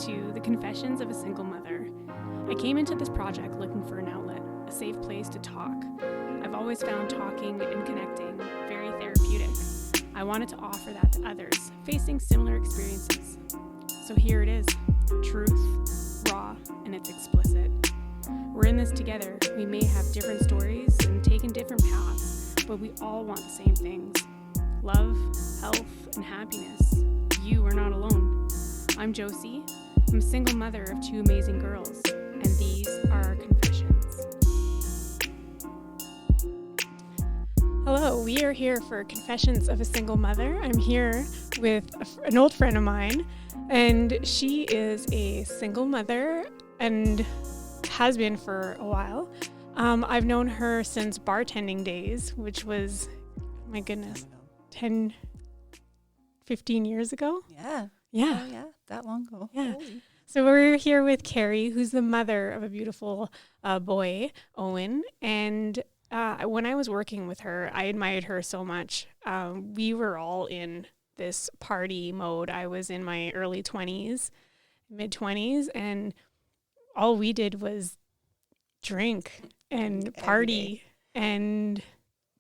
to the Confessions of a Single Mother. I came into this project looking for an outlet, a safe place to talk. I've always found talking and connecting very therapeutic. I wanted to offer that to others facing similar experiences. So here it is, truth, raw, and it's explicit. We're in this together. We may have different stories and taken different paths, but we all want the same things. Love, health, and happiness. You are not alone. I'm Josie. I'm a single mother of 2 amazing girls, and these are our confessions. Hello, we are here for Confessions of a Single Mother. I'm here with an old friend of mine, and she is a single mother and has been for a while. I've known her since bartending days, which was, my goodness, 10, 15 years ago. Yeah. Yeah. Oh, yeah. That long ago. Yeah. Holy. So we're here with Carrie, who's the mother of a beautiful boy, Owen. And when I was working with her, I admired her so much. We were all in this party mode. I was in my early 20s, mid-20s, and all we did was drink and party. And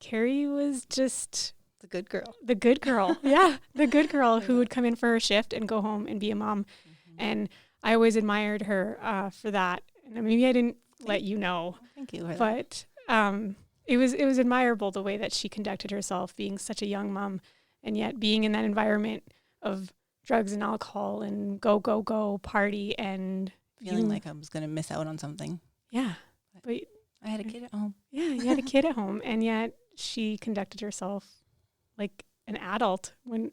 Carrie was just The good girl. the good girl. Yeah, the good girl who would come in for her shift and go home and be a mom. Mm-hmm. And I always admired her for that. And maybe I didn't let you know, Thank you. but it was admirable the way that she conducted herself, being such a young mom, and yet being in that environment of drugs and alcohol and go party and Feeling like I was going to miss out on something. yeah, but I had a kid at home. yeah, you had a kid at home, and yet she conducted herself like an adult when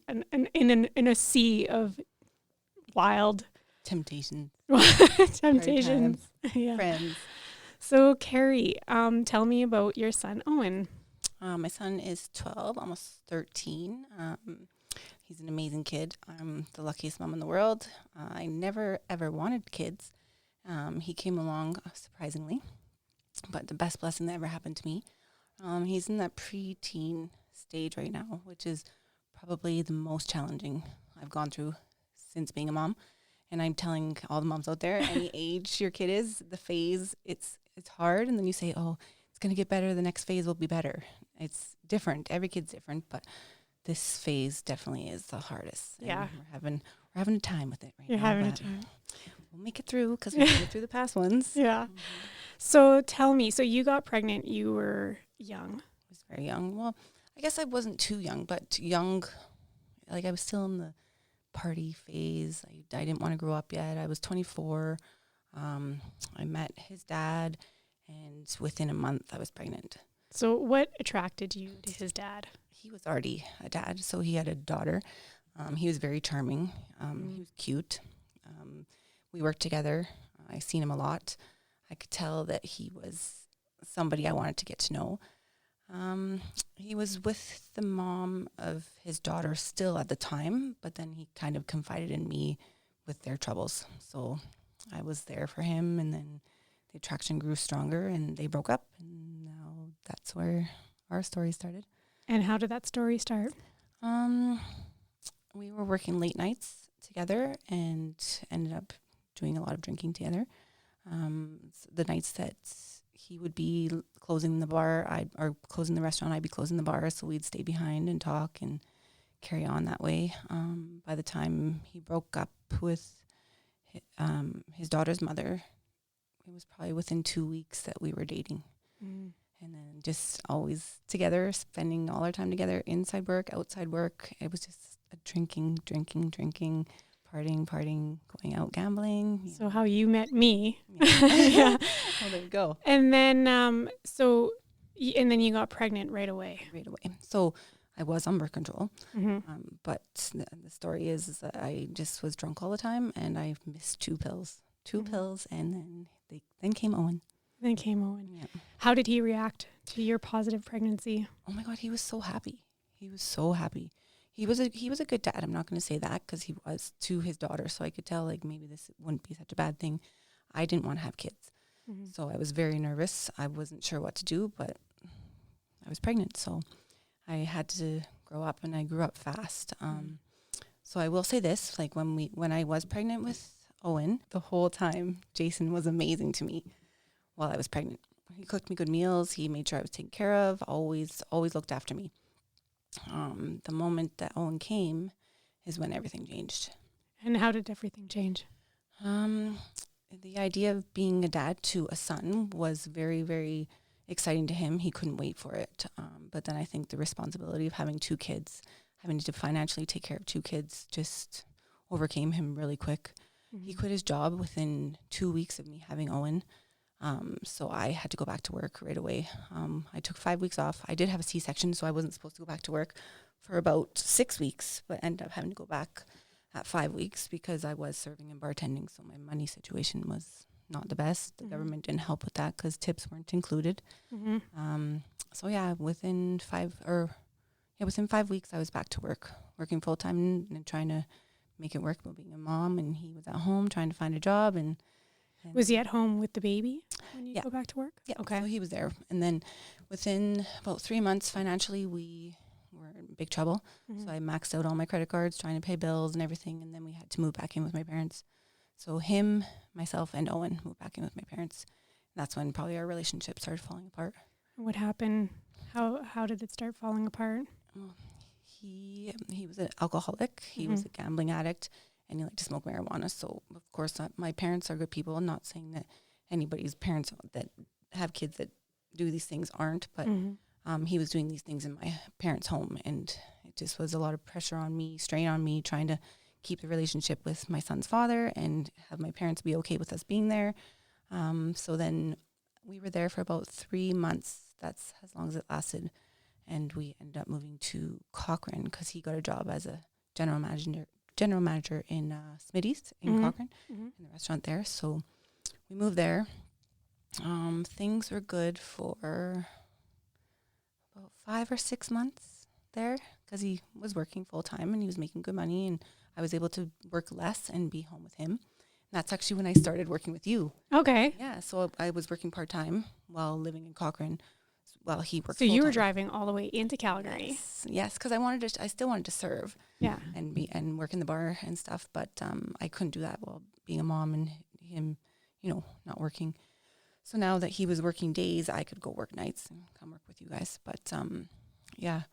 in a sea of wild Temptations. temptations. Yeah. Friends. So Carrie, tell me about your son Owen. My son is 12, almost 13. He's an amazing kid. I'm the luckiest mom in the world. I never, ever wanted kids. He came along, surprisingly, but the best blessing that ever happened to me. He's in that preteen stage right now, which is probably the most challenging I've gone through since being a mom. And I'm telling all the moms out there, any age your kid is, the phase, it's hard. And then you say, oh, it's going to get better. The next phase will be better. It's different. Every kid's different, but this phase definitely is the hardest. Yeah. And we're having a time with it right now. You're having a but time. We'll make it through because we made it through the past ones. Yeah. So tell me, so you got pregnant, you were young. I was very young. Well, I guess I wasn't too young, but young, like I was still in the party phase. I didn't want to grow up yet. I was 24. I met his dad, and within a month I was pregnant. So what attracted you to his dad? He was already a dad, so he had a daughter. He was very charming. He was cute. We worked together. I seen him a lot. I could tell that he was somebody I wanted to get to know. He was with the mom of his daughter still at the time, but then he kind of confided in me with their troubles. So I was there for him, and then the attraction grew stronger, and they broke up, and now that's where our story started. And how did that story start? We were working late nights together and ended up doing a lot of drinking together. The nights that he would be closing the bar, or closing the restaurant, I'd be closing the bar, so we'd stay behind and talk and carry on that way. By the time he broke up with his daughter's mother, it was probably within 2 weeks that we were dating. Mm. And then just always together, spending all our time together, inside work, outside work. It was just a drinking, partying, going out gambling. So how you met me. Yeah. Yeah. Well, there you go. And then, and then you got pregnant right away. Right away. So I was on birth control. Mm-hmm. But the story is that I just was drunk all the time, and I missed 2 pills. 2 Mm-hmm. pills, and then came Owen. Then came Owen. Yeah. How did he react to your positive pregnancy? Oh my God, he was so happy. He was so happy. He was a good dad. I'm not going to say that because he was to his daughter, so I could tell like maybe this wouldn't be such a bad thing. I didn't want to have kids, so I was very nervous. I wasn't sure what to do, but I was pregnant, so I had to grow up, and I grew up fast. So I will say this: like when I was pregnant with Owen. The whole time, Jason was amazing to me while I was pregnant. He cooked me good meals. He made sure I was taken care of, always looked after me. The moment that Owen came is when everything changed. And how did everything change? The idea of being a dad to a son was very, very exciting to him. He couldn't wait for it. But then I think the responsibility of having 2 kids, having to financially take care of 2 kids, just overcame him really quick. Mm-hmm. He quit his job within 2 weeks of me having Owen. So I had to go back to work right away. I took 5 weeks off. I did have a C-section, so I wasn't supposed to go back to work for about 6 weeks, but ended up having to go back at 5 weeks because I was serving and bartending. So my money situation was not the best. The government didn't help with that because tips weren't included. So yeah, within 5 weeks, I was back to work, working full time and trying to make it work. But being a mom, and he was at home trying to find a job. And Was he at home with the baby when you Yeah. go back to work? yeah, Okay. so he was there. And then within about 3 months, financially, we were in big trouble. Mm-hmm. So I maxed out all my credit cards, trying to pay bills and everything. And then we had to move back in with my parents. So him, myself, and Owen moved back in with my parents. And that's when probably our relationship started falling apart. What happened? How did it start falling apart? Well, he was an alcoholic. He was a gambling addict, and he liked to smoke marijuana. So, of course, my parents are good people. I'm not saying that anybody's parents that have kids that do these things aren't, but he was doing these things in my parents' home, and it just was a lot of pressure on me, strain on me, trying to keep the relationship with my son's father and have my parents be okay with us being there. So then we were there for about 3 months. That's as long as it lasted. And we ended up moving to Cochrane because he got a job as a general manager in Smitty's in Cochrane, in the restaurant there. So we moved there. Things were good for about 5 or 6 months there because he was working full time and he was making good money, and I was able to work less and be home with him. And that's actually when I started working with you. Okay. Yeah, so I was working part time while living in Cochrane while he worked. So you were full-time. driving all the way into Calgary. Yes, because I still wanted to serve. Yeah. And work in the bar and stuff, but I couldn't do that while being a mom and him, not working. So now that he was working days, I could go work nights and come work with you guys. But yeah,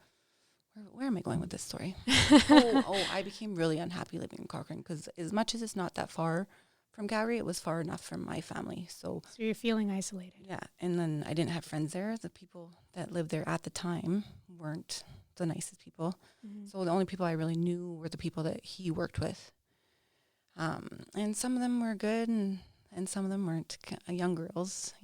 where am I going with this story? I became really unhappy living in Cochrane because as much as it's not that far from Calgary, it was far enough from my family. So you're feeling isolated. Yeah, and then I didn't have friends there. The people that lived there at the time weren't the nicest people. So the only people I really knew were the people that he worked with. And some of them were good and some of them weren't, young girls,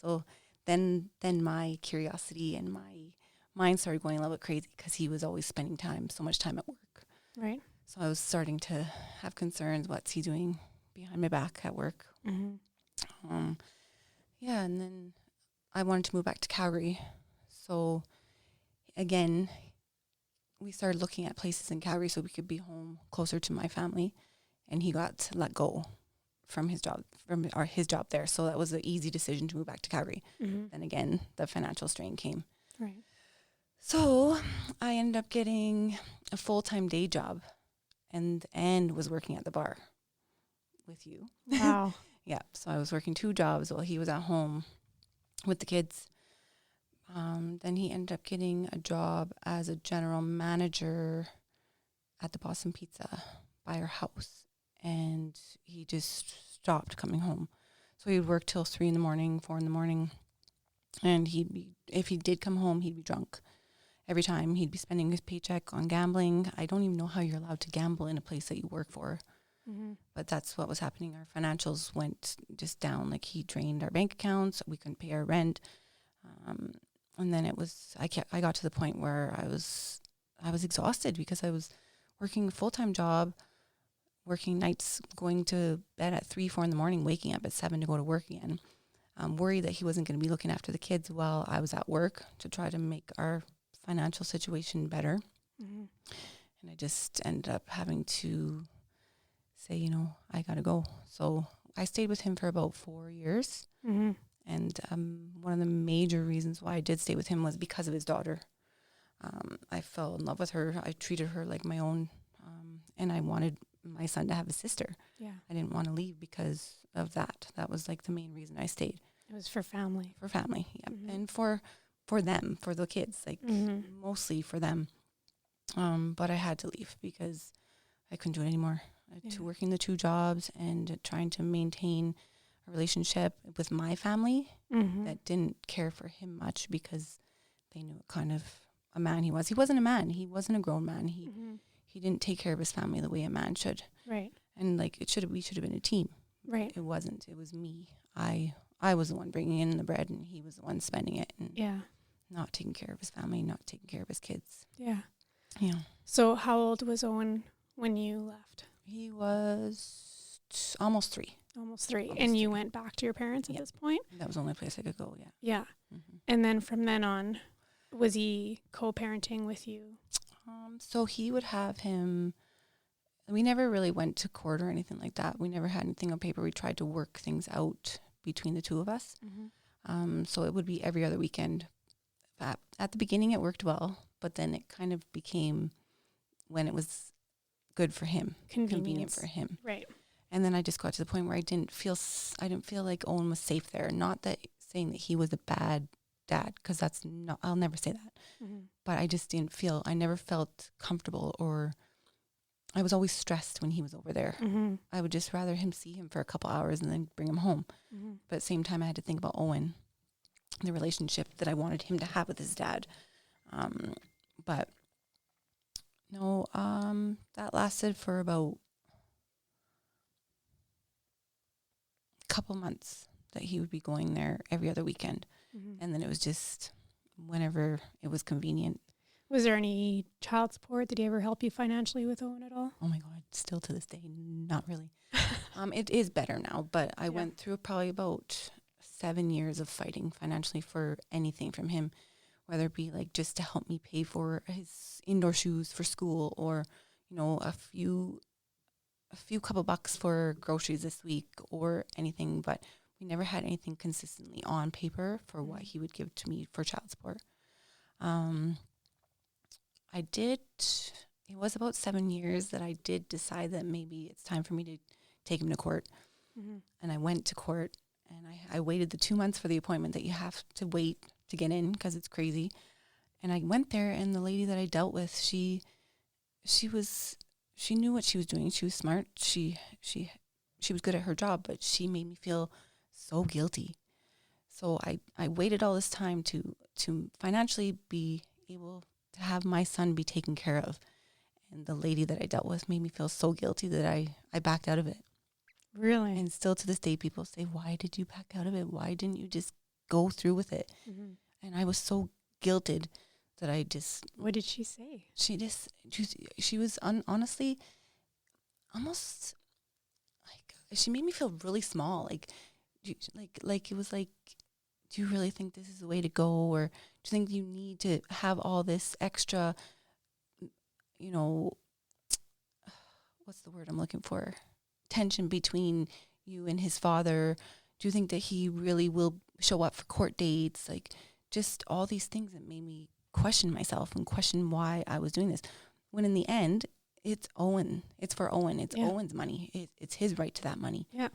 So then my curiosity and my mind started going a little bit crazy because he was always spending so much time at work. Right. So I was starting to have concerns. What's he doing behind my back at work? Yeah, and then I wanted to move back to Calgary. So again, we started looking at places in Calgary so we could be home closer to my family, and he got let go from his job there. So that was an easy decision to move back to Calgary. Then again, the financial strain came. Right. So I ended up getting a full-time day job and was working at the bar with you. Wow. Yeah, so I was working 2 jobs while he was at home with the kids. Then he ended up getting a job as a general manager at the Boston Pizza by our house, and he just stopped coming home. So he would work till 3 a.m, 4 a.m, and if he did come home, he'd be drunk. Every time he'd be spending his paycheck on gambling. I don't even know how you're allowed to gamble in a place that you work for. But that's what was happening. Our financials went just down. Like, he drained our bank accounts. We couldn't pay our rent. And then I got to the point where I was exhausted because I was working a full-time job, working nights, going to bed at 3, 4 a.m, waking up at 7 to go to work again. Worried that he wasn't going to be looking after the kids while I was at work to try to make our financial situation better. And I just ended up having to say, I got to go. So I stayed with him for about 4 years. And one of the major reasons why I did stay with him was because of his daughter. I fell in love with her. I treated her like my own. And I wanted my son to have a sister. Yeah. I didn't want to leave because of that. That was like the main reason I stayed. It was for family. For family, yeah. Mhm. And for them, for the kids, like mostly for them. But I had to leave because I couldn't do it anymore. To working the 2 jobs and trying to maintain a relationship with my family that didn't care for him much because they knew what kind of a man he was. He wasn't a man. He wasn't a grown man. He didn't take care of his family the way a man should. Right. And like we should have been a team. Right. It wasn't. It was me. I was the one bringing in the bread and he was the one spending it and not taking care of his family, not taking care of his kids. Yeah. Yeah. So how old was Owen when you left? He was almost 3. Almost 3. Almost and you 3. went back to your parents at this point? That was the only place I could go, yeah. Yeah. And then from then on, was he co-parenting with you? So he would have him. We never really went to court or anything like that. We never had anything on paper. We tried to work things out between the 2 of us. So it would be every other weekend. At the beginning, it worked well, but then it kind of became when it was good for him, convenient for him. Right. And then I just got to the point where I didn't feel like Owen was safe there. Not that saying that he was a bad dad, because that's not. I'll never say that. But I just didn't feel. I never felt comfortable, or I was always stressed when he was over there. I would just rather see him for a couple hours and then bring him home. But at the same time, I had to think about Owen, the relationship that I wanted him to have with his dad. But no, that lasted for about a couple months that he would be going there every other weekend. And then it was just whenever it was convenient. Was there any child support? Did he ever help you financially with Owen at all? Oh my God, still to this day, not really. It is better now, but I went through probably about 7 years of fighting financially for anything from him, whether it be like just to help me pay for his indoor shoes for school, or, you know, a few couple bucks for groceries this week or anything. But we never had anything consistently on paper for what he would give to me for child support. It was about 7 years that I did decide that maybe it's time for me to take him to court. And I went to court, and I waited the 2 months for the appointment that you have to wait to get in because it's crazy. And I went there, and the lady that I dealt with, she knew what she was doing. She was smart. She was good at her job, but she made me feel so guilty. So I waited all this time to financially be able to have my son be taken care of. And the lady that I dealt with made me feel so guilty that I backed out of it. Really? And still to this day, people say, why did you back out of it? Why didn't you just go through with it? And I was so guilted that I just... What did she say? She was honestly almost like, she made me feel really small. Like it was like, do you really think this is the way to go? Or do you think you need to have all this extra, you know, what's the word I'm looking for? Tension between you and his father. Do you think that he really will show up for court dates? Like, just all these things that made me question myself and question why I was doing this. When in the end, it's Owen. It's for Owen. It's Owen's money. It's his right to that money. Yeah.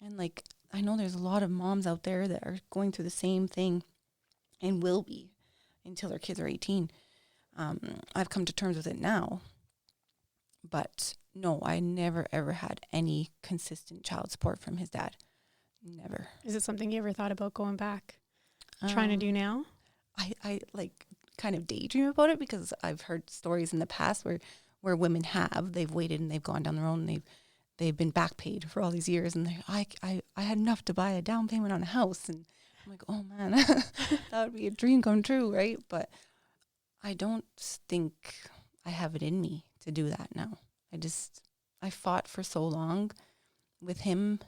And like, I know there's a lot of moms out there that are going through the same thing and will be until their kids are 18. I've come to terms with it now. But no, I never, ever had any consistent child support from his dad. Never. Is it something you ever thought about going back, trying to do now? I like kind of daydream about it because I've heard stories in the past where women they've waited and they've gone down their own and they've been back paid for all these years, and I had enough to buy a down payment on a house, and I'm like, oh man, that would be a dream come true, right? But I don't think I have it in me to do that now. I fought for so long with him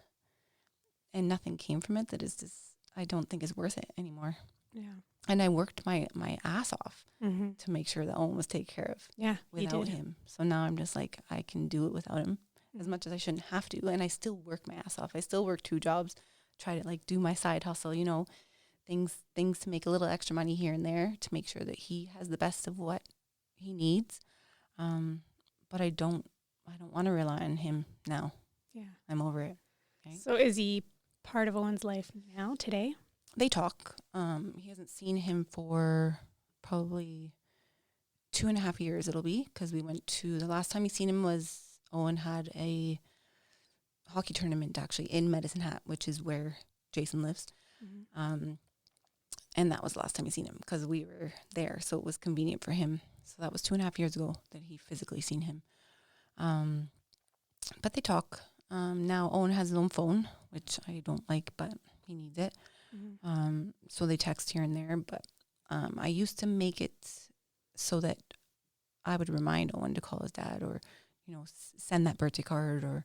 and nothing came from it that is just, I don't think is worth it anymore. Yeah. And I worked my ass off to make sure that Owen was taken care of without him. So now I'm just like, I can do it without him as much as I shouldn't have to. And I still work my ass off. I still work 2 jobs, try to like do my side hustle, you know, things to make a little extra money here and there to make sure that he has the best of what he needs. But I don't I don't want to rely on him now. Yeah. I'm over it. Right? So is he part of Owen's life now, today? They talk. He hasn't seen him for probably 2.5 years it'll be, because we went to, the last time he seen him was Owen had a hockey tournament actually in Medicine Hat, which is where Jason lives. Mm-hmm. And that was the last time he seen him because we were there, so it was convenient for him. So that was 2.5 years ago that he physically seen him. But they talk. Now Owen has his own phone, which I don't like, but he needs it. Mm-hmm. So they text here and there, but I used to make it so that I would remind Owen to call his dad, or, send that birthday card or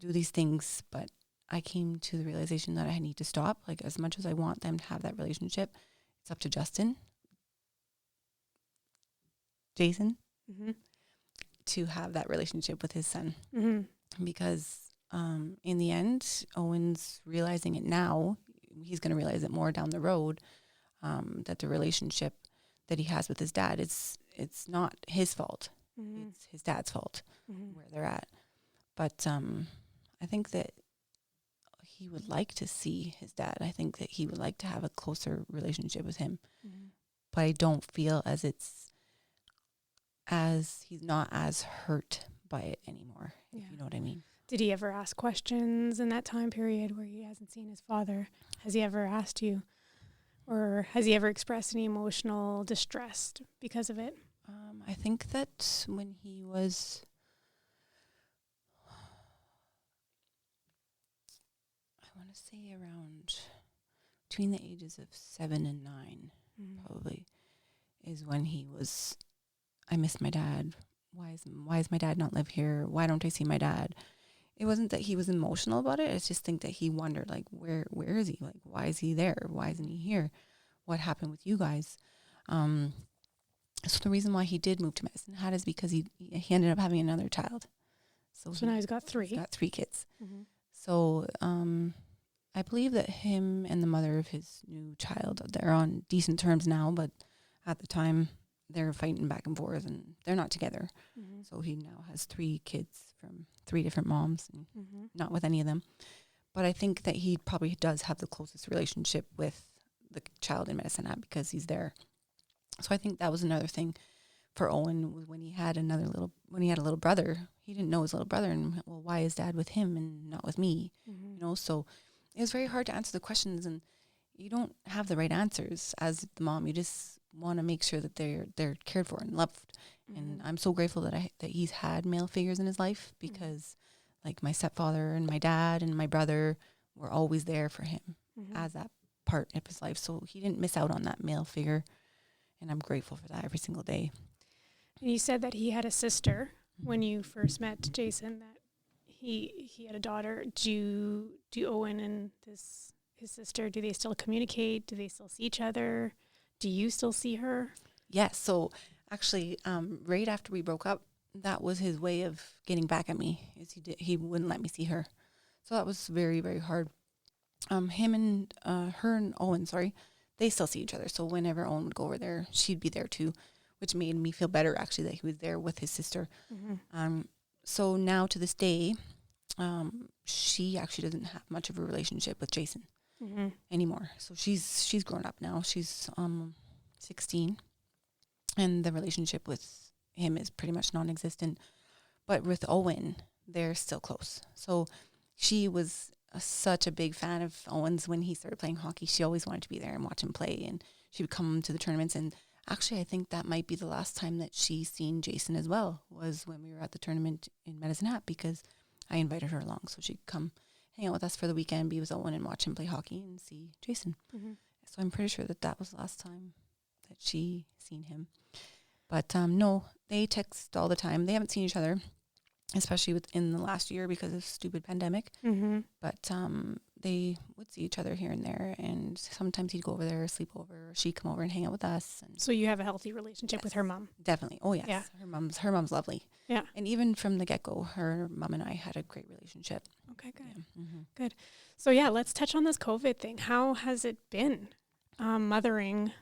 do these things. But I came to the realization that I need to stop. Like, as much as I want them to have that relationship, it's up to Jason, Mm-hmm. to have that relationship with his son. Mm-hmm. Because in the end, Owen's realizing it now. He's going to realize it more down the road, that the relationship that he has with his dad, it's not his fault. Mm-hmm. It's his dad's fault, Mm-hmm. where they're at. But I think that he would like to see his dad. I think that he would like to have a closer relationship with him. Mm-hmm. But I don't feel he's not as hurt by it anymore, Yeah. if you know what I mean. Did he ever ask questions in that time period where he hasn't seen his father? Has he ever asked you, or has he ever expressed any emotional distress because of it? I think that when he was, I want to say around between the ages of 7 and 9, probably, is when he was, I miss my dad. Why is my dad not live here? Why don't I see my dad? It wasn't that he was emotional about it. I just think that he wondered, like, where is he? Like, why is he there? Why isn't he here? What happened with you guys? So the reason why he did move to Medicine Hat is because he ended up having another child. So now he's got 3. He's got 3 kids. Mm-hmm. So I believe that him and the mother of his new child, they're on decent terms now, but at the time they're fighting back and forth and they're not together. Mm-hmm. So he now has 3 kids from 3 different moms, and Mm-hmm. not with any of them. But I think that he probably does have the closest relationship with the child in Medicine Hat because he's there. So I think that was another thing for Owen, was when he had a little brother, he didn't know his little brother, and, well, why is dad with him and not with me? Mm-hmm. So it was very hard to answer the questions, and you don't have the right answers as the mom. You just want to make sure that they're cared for and loved. Mm-hmm. And I'm so grateful that he's had male figures in his life, because like my stepfather and my dad and my brother were always there for him as that part of his life. So he didn't miss out on that male figure. And I'm grateful for that every single day. And you said that he had a sister when you first met Jason, that he had a daughter. Do Owen and his sister, do they still communicate? Do they still see each other? Do you still see her? Yes. So actually, right after we broke up, that was his way of getting back at me. He wouldn't let me see her. So that was very, very hard. Him and her and Owen, they still see each other. So whenever Owen would go over there, she'd be there too, which made me feel better, actually, that he was there with his sister. Mm-hmm. So now to this day, she actually doesn't have much of a relationship with Jason anymore. So she's grown up now. She's 16, and the relationship with him is pretty much non-existent. But with Owen, they're still close. So she was such a big fan of Owen's when he started playing hockey. She always wanted to be there and watch him play, and she would come to the tournaments. And actually, I think that might be the last time that she seen Jason as well, was when we were at the tournament in Medicine Hat, because I invited her along so she'd come hang out with us for the weekend, be with Owen and watch him play hockey and see Jason. So I'm pretty sure that was the last time that she seen him. But no, they text all the time. They haven't seen each other, especially within the last year because of stupid pandemic. But they would see each other here and there, and sometimes he'd go over there, sleep over, or she'd come over and hang out with us. And so you have a healthy relationship with her mom? Definitely. Oh yes. Yeah. Her mom's lovely. Yeah. And even from the get-go, her mom and I had a great relationship. Okay, good. Yeah. Good. So yeah, let's touch on this COVID thing. How has it been mothering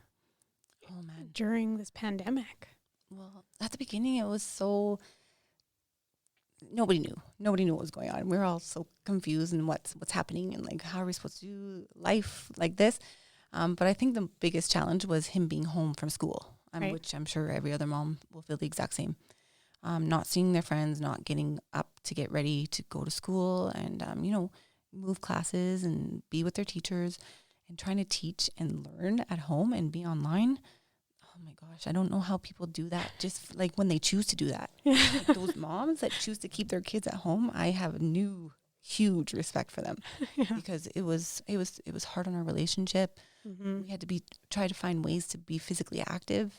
during this pandemic? Well, at the beginning, it was so nobody knew what was going on. We were all so confused and what's happening and like, how are we supposed to do life like this? But I think the biggest challenge was him being home from school, Right. which I'm sure every other mom will feel the exact same. Not seeing their friends, not getting up to get ready to go to school and, move classes and be with their teachers and trying to teach and learn at home and be online. Oh my gosh, I don't know how people do that. Just like when they choose to do that. Like those moms that choose to keep their kids at home, I have huge respect for them because it was hard on our relationship. Mm-hmm. We had to try to find ways to be physically active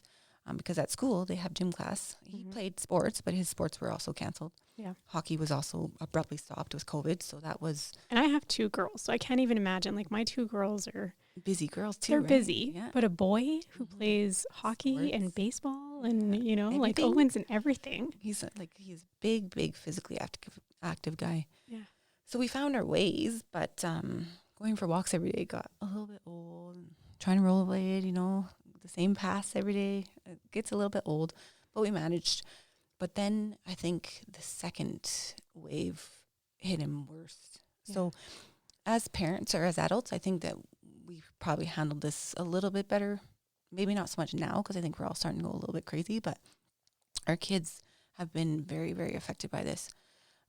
because at school they have gym class. He played sports, but his sports were also canceled. Yeah. Hockey was also abruptly stopped with COVID. So that was And I have 2 girls, so I can't even imagine. Like my 2 girls are busy girls too. they're right? busy, Yeah. but a boy who plays hockey Sports. and baseball and like Everything. Owens and everything. He's big physically active guy. Yeah. So we found our ways, but going for walks every day got a little bit old. Trying to rollerblade, the same paths every day, it gets a little bit old, but we managed. But then I think the second wave hit him worse. Yeah. So as parents or as adults, I think that we probably handled this a little bit better. Maybe not so much now because I think we're all starting to go a little bit crazy, but our kids have been very, very affected by this.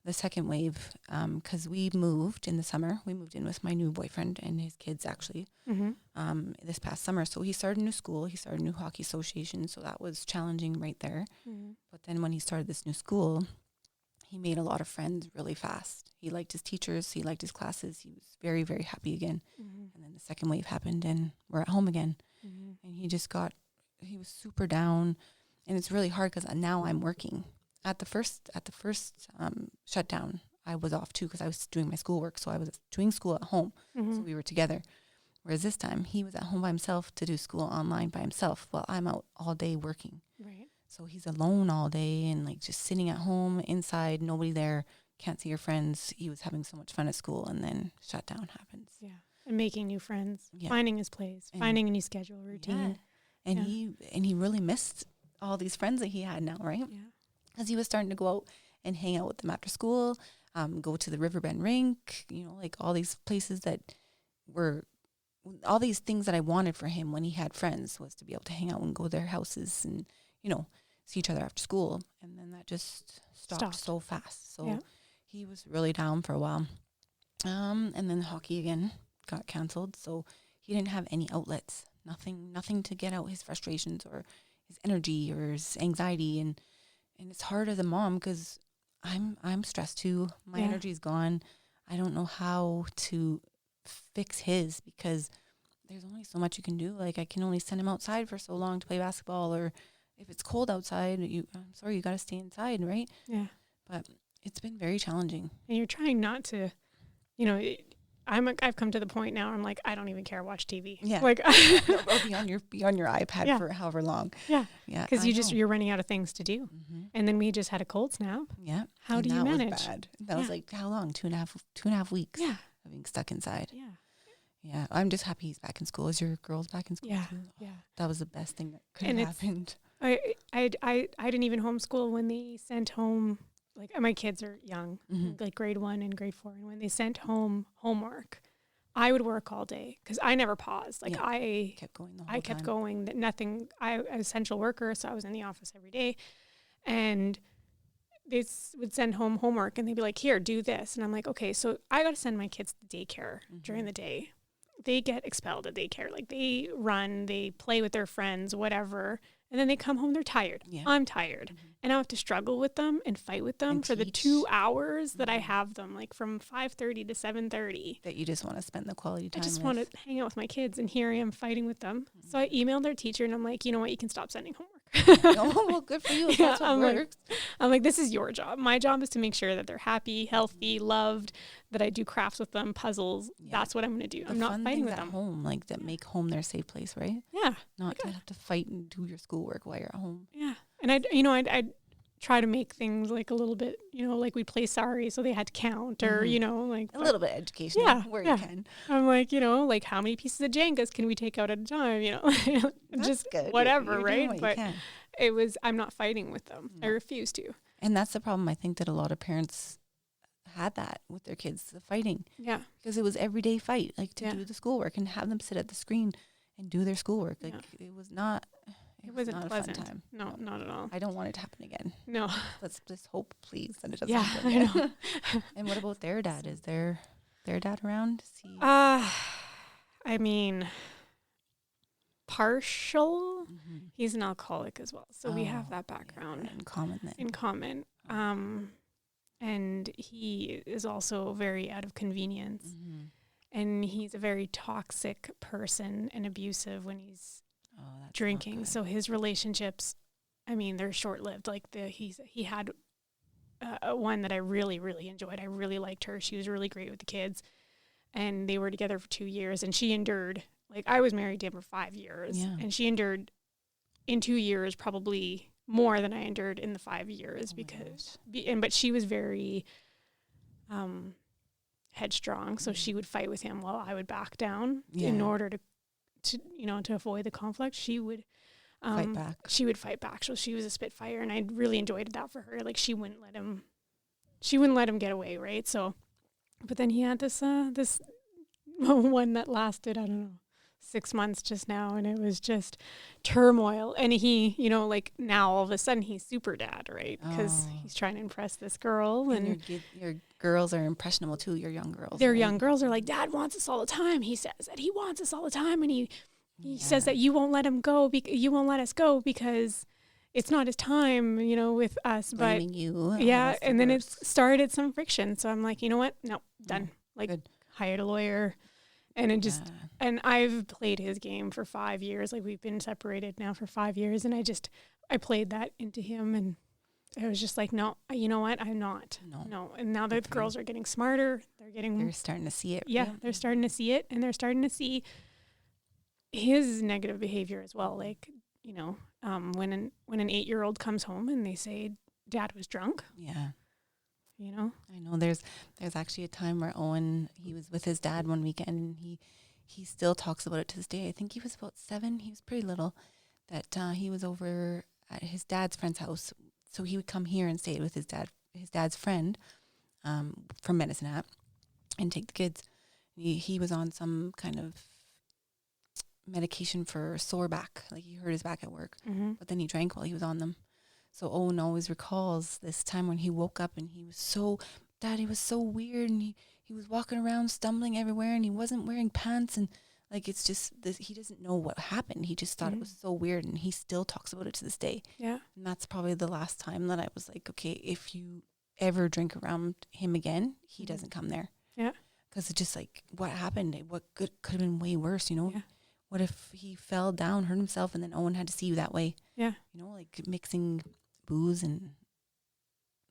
The second wave, because we moved in the summer. We moved in with my new boyfriend and his kids, actually, this past summer. So he started a new school. He started a new hockey association. So that was challenging right there. Mm-hmm. But then when he started this new school, he made a lot of friends really fast. He liked his teachers. He liked his classes. He was very, very happy again. Mm-hmm. And then the second wave happened and we're at home again. Mm-hmm. And he was super down. And it's really hard because now I'm working. At the first shutdown, I was off too because I was doing my schoolwork. So I was doing school at home. Mm-hmm. So we were together. Whereas this time, he was at home by himself to do school online by himself while I'm out all day working. Right. So he's alone all day and like just sitting at home inside, nobody there, can't see your friends. He was having so much fun at school and then shutdown happens. Yeah. And making new friends, Yeah. finding his place, And finding a new schedule, routine. And Yeah. he really missed all these friends that he had now, right? Yeah. Because he was starting to go out and hang out with them after school, go to the Riverbend rink, like all these places that were, all these things that I wanted for him when he had friends was to be able to hang out and go to their houses and, see each other after school. And then that just stopped so fast. So he was really down for a while. And then hockey again got canceled. So he didn't have any outlets, nothing to get out his frustrations or his energy or his anxiety. And it's hard as a mom because I'm stressed too. My energy is gone. I don't know how to fix his because there's only so much you can do. Like I can only send him outside for so long to play basketball, or if it's cold outside, you got to stay inside, right? Yeah. But it's been very challenging. And you're trying not to, I've come to the point now. I'm like, I don't even care. Watch TV. Yeah. Like, or be on your iPad for however long. Yeah. Yeah. Because you're running out of things to do. Mm-hmm. And then we just had a cold snap. Yeah. How do you manage? Was bad. That was like how long? 2.5 weeks. Yeah. Of being stuck inside. Yeah. Yeah. I'm just happy he's back in school. Is your girls back in school too? Yeah. That was the best thing that could have happened. I didn't even homeschool when they sent home. Like my kids are young, like grade 1 and grade 4. And when they sent home homework, I would work all day because I never paused. Like I kept going the whole time. I kept going. I was an essential worker, so I was in the office every day. And they would send home homework and they'd be like, here, do this. And I'm like, okay, so I got to send my kids to daycare during the day. They get expelled at daycare. Like they run, they play with their friends, whatever. And then they come home, they're tired. Yeah. I'm tired. And I have to struggle with them and fight with them for the 2 hours that I have them, like from 5:30 to 7:30. That you just want to spend the quality time with. I just want to hang out with my kids, and here I am fighting with them. So I emailed their teacher, and I'm like, you know what, you can stop sending homework. Oh, well, good for you. If that's what works. I'm like, this is your job. My job is to make sure that they're happy, healthy, loved, that I do crafts with them, puzzles. Yeah. That's what I'm going to do. I'm not fighting with them. At home, like that make home their safe place, right? Yeah. Not to have to fight and do your schoolwork while you're at home. Yeah. And I'd try to make things like a little bit, like we'd play Sorry, so they had to count, or, like a little bit educational where you can. I'm like, like how many pieces of Jengas can we take out at a time, That's just good. Whatever, you're right? But I'm not fighting with them. I refuse to. And that's the problem. I think that a lot of parents had that with their kids, the fighting. Yeah. Because it was everyday fight, like to Yeah. do the schoolwork and have them sit at the screen and do their schoolwork. Like it was not, it wasn't not pleasant. a fun time. No, not at all. I don't want it to happen again. No. Let's just hope, please, that it doesn't Yeah, happen I again. know. And what about their dad? Is their dad around? Is he I mean, partial. Mhm. He's an alcoholic as well. So we have Oh, that background in common then? in common. And he is also very out of convenience. Mhm. And he's a very toxic person and abusive when he's Oh, that's not drinking. good. So his relationships, I mean, they're short-lived. Like he had one that I really, really enjoyed. I really liked her. She was really great with the kids. And they were together for 2 years. And she endured, like, I was married to him for 5 years. Yeah. And she endured in 2 years probably more than I endured in the 5 years but she was very headstrong. So she would fight with him while I would back down in order to avoid the conflict. She would Fight back. She would fight back. So she was a spitfire, and I really enjoyed that for her. Like she wouldn't let him get away, right? So, but then he had this one that lasted, I don't know, 6 months just now, and it was just turmoil. And he, like now all of a sudden he's super dad, right? Because he's trying to impress this girl, and your girls are impressionable too. Your young girls. their right? young girls are like, Dad wants us all the time. He says that he wants us all the time, and he says that you won't let him go. You won't let us go because it's not his time, with us. Blaming but you. yeah, and then it started some friction. So I'm like, you know what? No, done. Good. Hired a lawyer, and it and I've played his game for 5 years. Like we've been separated now for 5 years, and I played that into him, and I was just like, no, you know what? I'm not. No. And now the girls are getting smarter. They're starting to see it. Yeah, they're starting to see it, and they're starting to see his negative behavior as well. Like, when an 8-year-old comes home and they say Dad was drunk. Yeah. I know there's actually a time where Owen, he was with his dad one weekend, and he still talks about it to this day. I think he was about 7. He was pretty little. That he was over at his dad's friend's house. So he would come here and stay with his dad's friend from Medicine Hat and take the kids. He was on some kind of medication for sore back. Like he hurt his back at work. Mm-hmm. But then he drank while he was on them. So Owen always recalls this time when he woke up and Daddy was so weird, and he was walking around stumbling everywhere, and he wasn't wearing pants, and like it's just this, he doesn't know what happened. He just thought it was so weird, and he still talks about it to this day. Yeah. And that's probably the last time that I was like, okay, if you ever drink around him again, he doesn't come there. Yeah. Because it's just like, what happened? What could have been way worse, Yeah. What if he fell down, hurt himself, and then Owen had to see you that way? Yeah. Like mixing booze and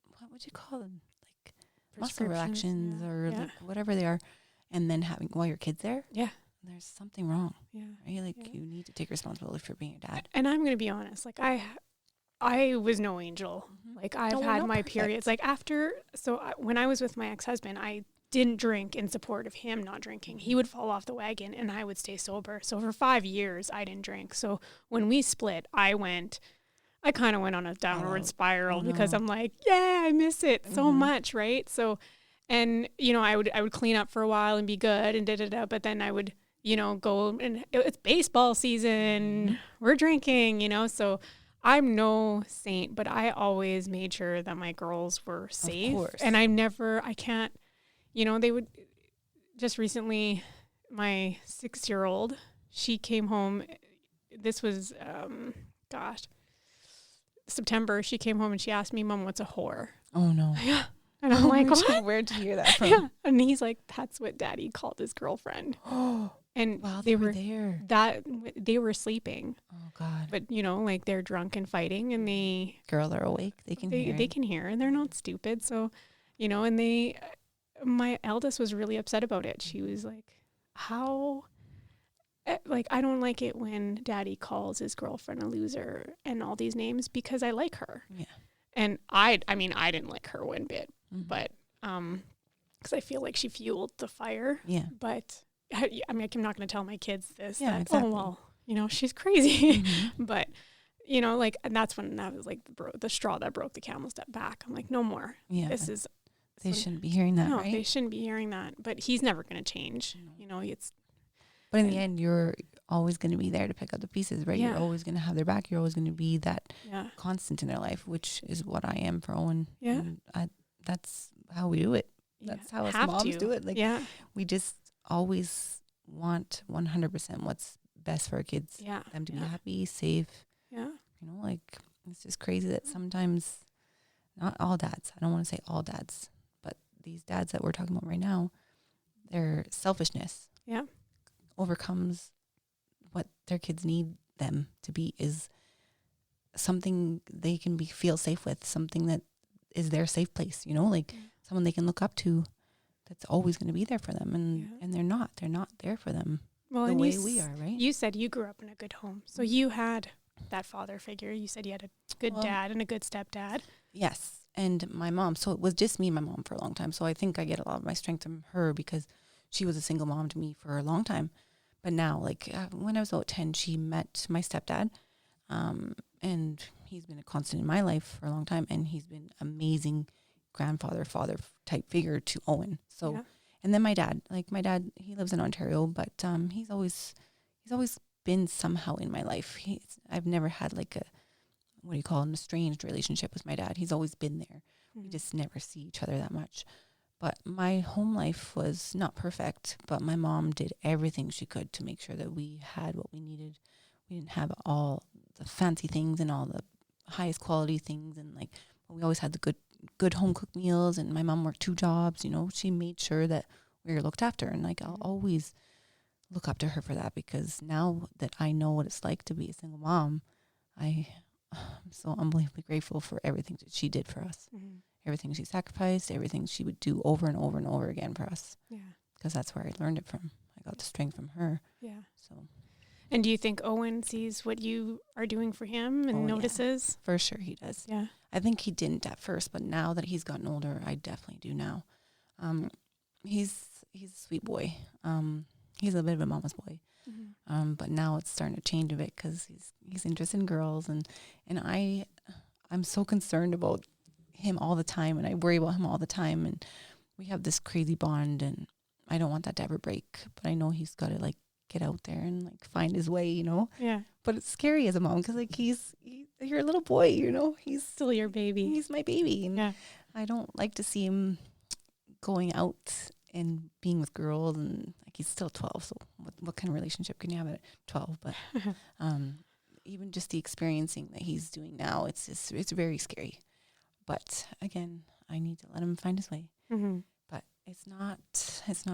what would you call them? Like muscle relaxations or like whatever they are. And then having, while your kid's there? Yeah. There's something wrong. Yeah. Right? Like you need to take responsibility for being your dad. And I'm going to be honest. Like I was no angel. Mm-hmm. Like I've had my periods. Like when I was with my ex-husband, I didn't drink in support of him not drinking. He would fall off the wagon and I would stay sober. So for 5 years, I didn't drink. So when we split, I kind of went on a downward spiral because I'm like, yeah, I miss it so much. Right. So, and I would clean up for a while and be good and but then I would, go and it's baseball season, we're drinking, so I'm no saint, but I always made sure that my girls were safe. And I can't, they would just recently, my 6-year-old, she came home. This was, September. She came home and she asked me, Mom, what's a whore? Oh no. Yeah. And I'm like, what? Where'd you hear that from? Yeah. And he's like, that's what Daddy called his girlfriend. And wow, they were there. They were sleeping. Oh God. But like they're drunk and fighting, and girls are awake. They can hear. They can hear, and they're not stupid. So, and my eldest was really upset about it. She was like, how, like, I don't like it when Daddy calls his girlfriend a loser and all these names because I like her. Yeah. And I didn't like her one bit, but, because I feel like she fueled the fire. Yeah. But I'm not going to tell my kids this. Yeah, that, exactly. Oh, well, she's crazy. But you know, like, and that's when that was like the straw that broke the camel's back. I'm like, no more. Yeah. They shouldn't be hearing that, no, right? they shouldn't be hearing that. But he's never going to change. You know, But in the end, you're always going to be there to pick up the pieces, right? Yeah. You're always going to have their back. You're always going to be that yeah. constant in their life, which is what I am for Owen. Yeah. And that's how we do it. That's how us moms do it. Like, we just always want 100% what's best for our kids. Yeah. Them to be happy, safe. Yeah. You know, like, it's just crazy that sometimes, not all dads, I don't want to say all dads, but these dads that we're talking about right now, their selfishness overcomes what their kids need them to be, is something they can feel safe with, something that is their safe place, you know, like someone they can look up to that's always going to be there for them. And they're not there for them the way we are, right? You said you grew up in a good home. So you had that father figure. You said you had a good dad and a good stepdad. Yes. And my mom, so it was just me and my mom for a long time. So I think I get a lot of my strength from her because she was a single mom to me for a long time. But now, like, when I was about 10, she met my stepdad. And he's been a constant in my life for a long time. And he's been amazing grandfather, father type figure to Owen. So, and then my dad, he lives in Ontario, but he's always been somehow in my life. I've never had like an estranged relationship with my dad. He's always been there. We just never see each other that much. But my home life was not perfect, but my mom did everything she could to make sure that we had what we needed. We didn't have all the fancy things and all the highest quality things, and like, but we always had the good home cooked meals, and my mom worked 2 jobs, you know. She made sure that we were looked after, and like, I'll always look up to her for that, because now that I know what it's like to be a single mom, I'm so unbelievably grateful for everything that she did for us. Everything she sacrificed, everything she would do over and over and over again for us. Yeah. Because that's where I learned it from. I got the strength from her. Yeah. So. And do you think Owen sees what you are doing for him and notices? Yeah. For sure he does. Yeah. I think he didn't at first, but now that he's gotten older, I definitely do now. He's a sweet boy. He's a bit of a mama's boy. But now it's starting to change a bit because he's interested in girls, and I'm so concerned about him all the time, and I worry about him all the time, and we have this crazy bond, and I don't want that to ever break, but I know he's got to like get out there and like find his way, you know. Yeah. But it's scary as a mom because like you're a little boy, you know. He's still your baby. He's my baby, and I don't like to see him going out and being with girls, and like, he's still 12, so what kind of relationship can you have at 12? But even just the experiencing that he's doing now, it's very scary. But again, I need to let him find his way. But it's not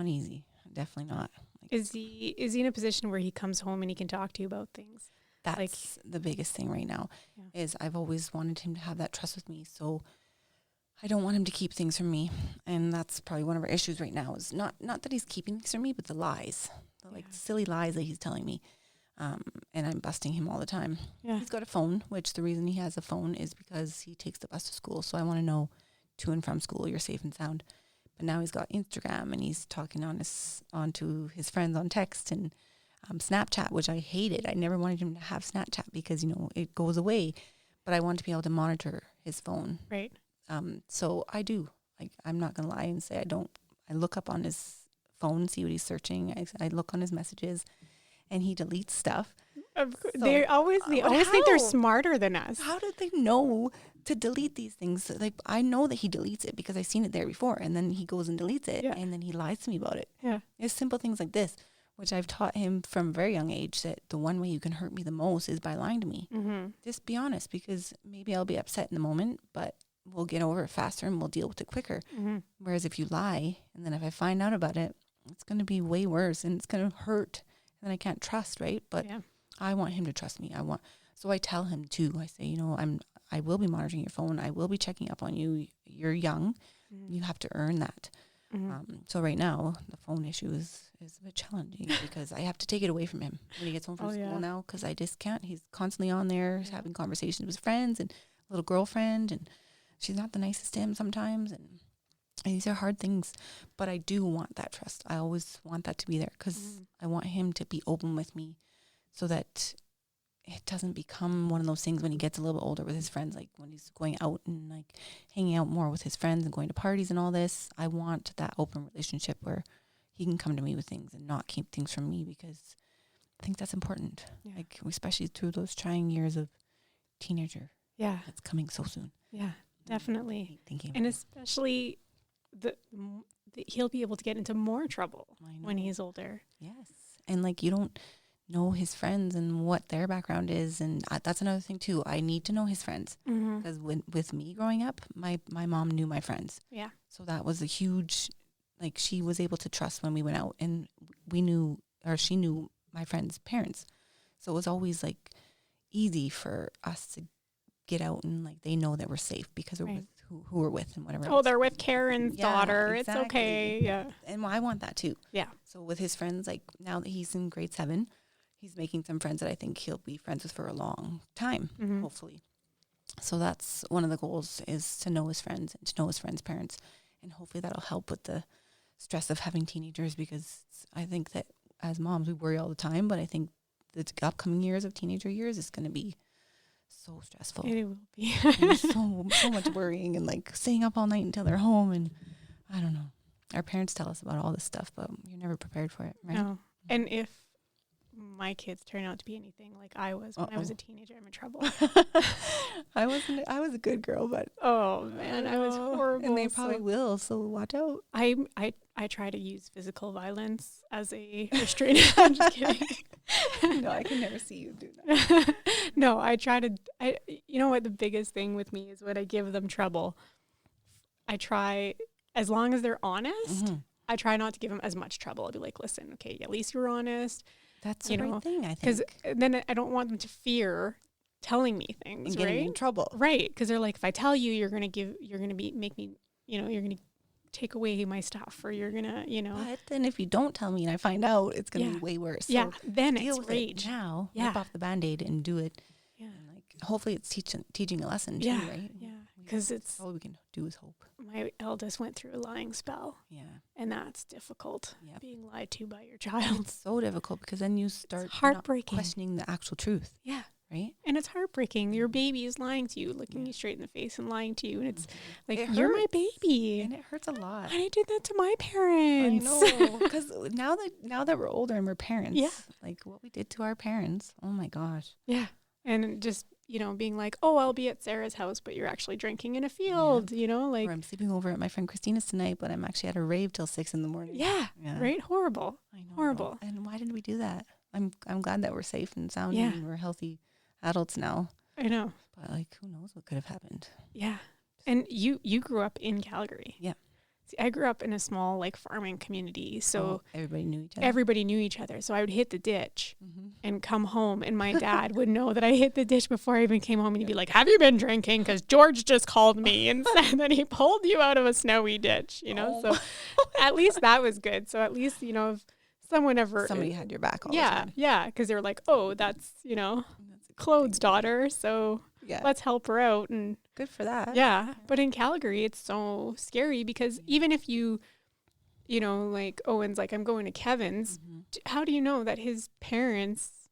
easy. Definitely not. Like, is he in a position where he comes home and he can talk to you about things? That's like the biggest thing right now. Is I've always wanted him to have that trust with me, so I don't want him to keep things from me. And that's probably one of our issues right now, is not that he's keeping things from me, but the lies, the silly lies that he's telling me. And I'm busting him all the time. Yeah. He's got a phone, which the reason he has a phone is because he takes the bus to school. So I want to know, to and from school, you're safe and sound. But now he's got Instagram, and he's talking onto his friends on text, and Snapchat, which I hated. I never wanted him to have Snapchat because, you know, it goes away. But I want to be able to monitor his phone. Right. So I do. Like, I'm not going to lie and say I don't. I look up on his phone, see what he's searching. I look on his messages. And he deletes stuff. So, they always think they're smarter than us. How did they know to delete these things? Like, I know that he deletes it because I've seen it there before, and then he goes and deletes it, and then he lies to me about it. Yeah, it's simple things like this, which I've taught him from a very young age, that the one way you can hurt me the most is by lying to me. Just be honest, because maybe I'll be upset in the moment, but we'll get over it faster and we'll deal with it quicker. Whereas if you lie, and then if I find out about it, it's going to be way worse, and it's going to hurt. And I can't trust, right? But I want him to trust me. So I tell him too. I say, you know, I will be monitoring your phone. I will be checking up on you. You're young. You have to earn that. So right now, the phone issue is a bit challenging because I have to take it away from him when he gets home from school now, because I just can't. He's constantly on there having conversations with friends and a little girlfriend, and she's not the nicest to him sometimes, and these are hard things, but I do want that trust. I always want that to be there, because I want him to be open with me, so that it doesn't become one of those things when he gets a little bit older with his friends, like when he's going out and like hanging out more with his friends and going to parties and all this. I want that open relationship where he can come to me with things and not keep things from me, because I think that's important. Yeah. Like, especially through those trying years of teenager. Yeah. That's coming so soon. Yeah, definitely. Thinking And especially he'll be able to get into more trouble when he's older. Yes. And like, you don't know his friends and what their background is. And that's another thing too. I need to know his friends, because with me growing up, my mom knew my friends. Yeah. So that was a huge, like, she was able to trust when we went out, and we knew, or she knew my friends' parents. So it was always like easy for us to get out, and like they know that we're safe because we're with who we're with and whatever. Oh, they're with Karen's daughter. Exactly. It's okay. Yeah. And I want that too. Yeah. So with his friends, like now that he's in grade 7, he's making some friends that I think he'll be friends with for a long time, hopefully. So that's one of the goals, is to know his friends and to know his friends' parents. And hopefully that'll help with the stress of having teenagers, because I think that as moms, we worry all the time, but I think the upcoming years of teenager years is going to be so stressful. It will be. so much worrying and like staying up all night until they're home. And I don't know. Our parents tell us about all this stuff, but you're never prepared for it, right? No. And if my kids turn out to be anything like I was when I was a teenager, I'm in trouble. I was a good girl, but oh man, I was horrible. And they probably will, so watch out. I try to use physical violence as a restraint. I'm just kidding. No, I can never see you do that. No, you know what, the biggest thing with me is when I give them trouble, I try, as long as they're honest, I try not to give them as much trouble. I'll be like, listen, okay, at least you're honest. That's the right thing, I think. Because then I don't want them to fear telling me things, and getting in trouble. Right. Because they're like, if I tell you, you're going to make me, you're going to take away my stuff, or you're going to, But then if you don't tell me and I find out, it's going to be way worse. Yeah. So then deal it's with rage. It now. Rip off the Band-Aid and do it. Yeah. And like, hopefully it's teaching a lesson too, right? Yeah. Because it's all we can do is hope. My eldest went through a lying spell. Yeah. And that's difficult. Yep. Being lied to by your child. It's so difficult, because then you start heartbreaking. Questioning the actual truth. Yeah. Right? And it's heartbreaking. Your baby is lying to you, looking you straight in the face and lying to you. And it's like, you're my baby. And it hurts a lot. I did that to my parents. I know. Because now that we're older and we're parents, like what we did to our parents, oh my gosh. Yeah. And just, being like, oh, I'll be at Sarah's house, but you're actually drinking in a field, like. Or I'm sleeping over at my friend Christina's tonight, but I'm actually at a rave till 6 a.m. Yeah. Right? Horrible. I know. Horrible. And why did we do that? I'm glad that we're safe and sound and we're healthy adults now. I know. But like, who knows what could have happened? Yeah. And you grew up in Calgary. Yeah. See, I grew up in a small farming community, so everybody knew each other. So I would hit the ditch and come home, and my dad would know that I hit the ditch before I even came home, and he'd be like, "Have you been drinking? Because George just called me and said that he pulled you out of a snowy ditch." So at least that was good. So at least if somebody had your back all the time. Yeah, because they were like, "Oh, that's Claude's daughter, so let's help her out." And good for that. Yeah. But in Calgary, it's so scary, because even if you, like Owen's like, I'm going to Kevin's, how do you know that his parents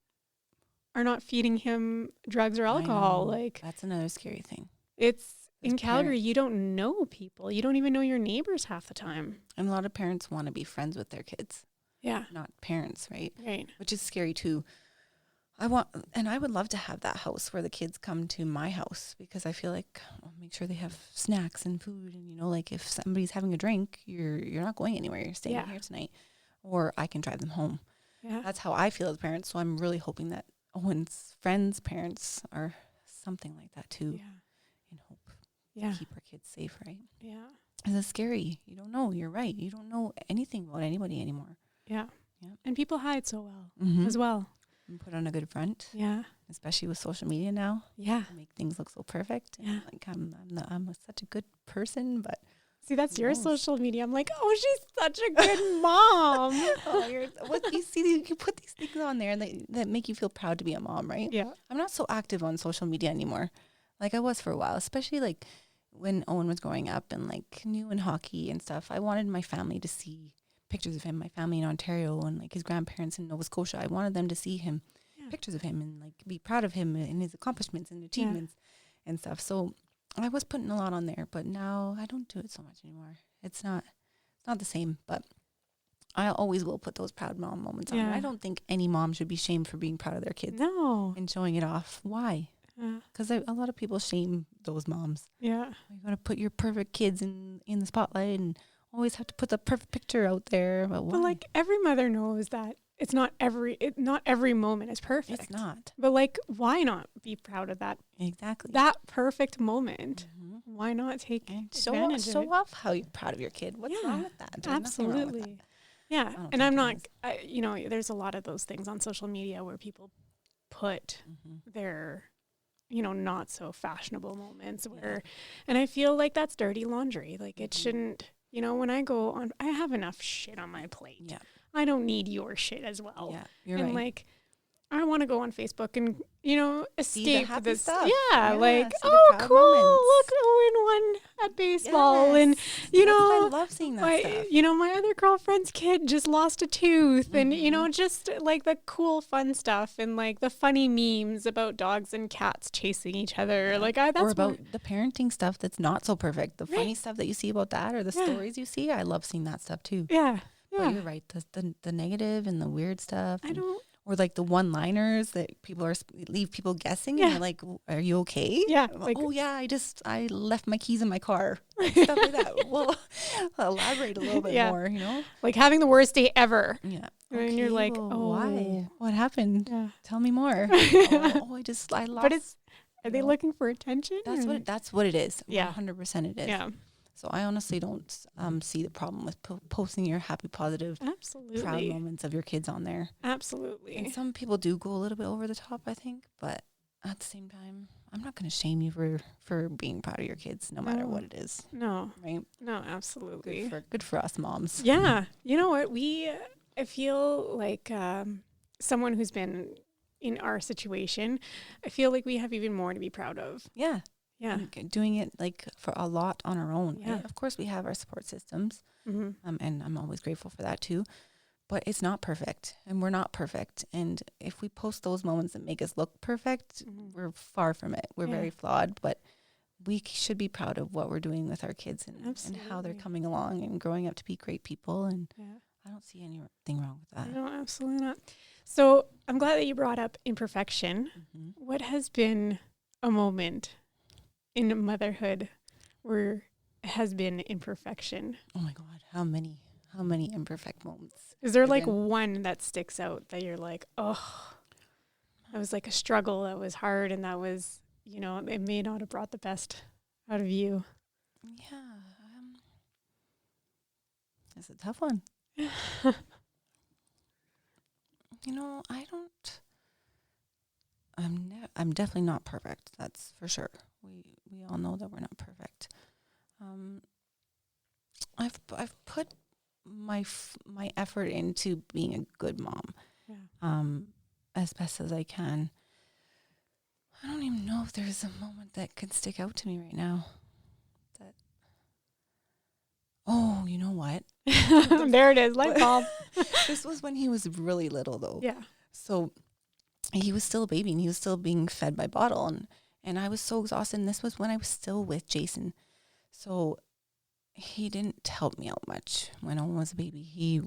are not feeding him drugs or alcohol? Like, that's another scary thing. It's in Calgary, you don't know people. You don't even know your neighbors half the time. And a lot of parents want to be friends with their kids. Yeah. Not parents, right? Right. Which is scary too. I would love to have that house where the kids come to my house, because I feel like I'll make sure they have snacks and food, and like if somebody's having a drink, you're not going anywhere. You're staying here tonight, or I can drive them home. Yeah. That's how I feel as parents. So I'm really hoping that Owen's friends' parents are something like that too. Yeah. And hope. Yeah. To keep our kids safe, right? Yeah. It's scary. You don't know. You're right. You don't know anything about anybody anymore. Yeah. Yeah. And people hide so well as well. And put on a good front. Yeah. Especially with social media now. Yeah. Make things look so perfect. Yeah. Like I'm such a good person, but see, that's your social media. I'm like, oh, she's such a good mom. You put these things on there that make you feel proud to be a mom, right? Yeah. I'm not so active on social media anymore, like I was for a while, especially like when Owen was growing up and like new in hockey and stuff. I wanted my family to see pictures of him, my family in Ontario and like his grandparents in Nova Scotia. I wanted them to see him pictures of him and like be proud of him and his accomplishments and achievements and stuff. So I was putting a lot on there, but now I don't do it so much anymore. It's not the same, but I always will put those proud mom moments on. I don't think any mom should be shamed for being proud of their kids. No. And showing it off. Why? Because a lot of people shame those moms. Yeah. You got to put your perfect kids in the spotlight and always have to put the perfect picture out there. But like every mother knows that it's not every moment is perfect. It's not. But like, why not be proud of that? Exactly. That perfect moment. Why not take advantage of it? Show off how you're proud of your kid. What's wrong with that? There's absolutely. Wrong with that. Yeah. And I'm not, there's a lot of those things on social media where people put their, not so fashionable moments where, and I feel like that's dirty laundry. Like it shouldn't, when I go on, I have enough shit on my plate. Yeah. I don't need your shit as well. Yeah, you're right. And like, I want to go on Facebook and, escape this stuff. Yeah, like, oh, cool. Moments. Look who won at baseball. And, I love seeing that stuff. My other girlfriend's kid just lost a tooth and, just like the cool, fun stuff and like the funny memes about dogs and cats chasing each other. Yeah. Like, that's or about the parenting stuff that's not so perfect. The funny stuff that you see about that or the stories you see. I love seeing that stuff too. Yeah. But you're right. The negative and the weird stuff. Or like the one-liners that leave people guessing. And you're like, are you okay? Yeah. Like, oh yeah, I left my keys in my car. Stuff like that. Well, elaborate a little bit more, Like having the worst day ever. Yeah. Okay, and you're like, oh, why? What happened? Yeah. Tell me more. I lost. But are they looking for attention? That's what it is. Yeah. 100% it is. Yeah. So I honestly don't see the problem with posting your happy, positive, proud moments of your kids on there. Absolutely. And some people do go a little bit over the top, I think. But at the same time, I'm not going to shame you for being proud of your kids, no matter what it is. No. Right? No, absolutely. Good for us moms. Yeah. You know what? I feel like someone who's been in our situation, I feel like we have even more to be proud of. Yeah. Yeah. And doing it like for a lot on our own. Yeah. Right? Of course, we have our support systems. And I'm always grateful for that too. But it's not perfect and we're not perfect. And if we post those moments that make us look perfect, we're far from it. We're very flawed, but we should be proud of what we're doing with our kids and how they're coming along and growing up to be great people. And I don't see anything wrong with that. No, absolutely not. So I'm glad that you brought up imperfection. What has been a moment in motherhood where it has been imperfection? Oh my God, how many imperfect moments? Is there like one that sticks out that you're like, oh, that was like a struggle, that was hard, and that was, it may not have brought the best out of you? Yeah, it's a tough one. I'm definitely not perfect. That's for sure. We all know that we're not perfect. I've put my effort into being a good mom, as best as I can. I don't even know if there's a moment that could stick out to me right now. You know what? There it is, light bulb. This was when he was really little, though. Yeah. So he was still a baby, and he was still being fed by bottle, and I was so exhausted. And this was when I was still with Jason. So he didn't help me out much when Owen was a baby.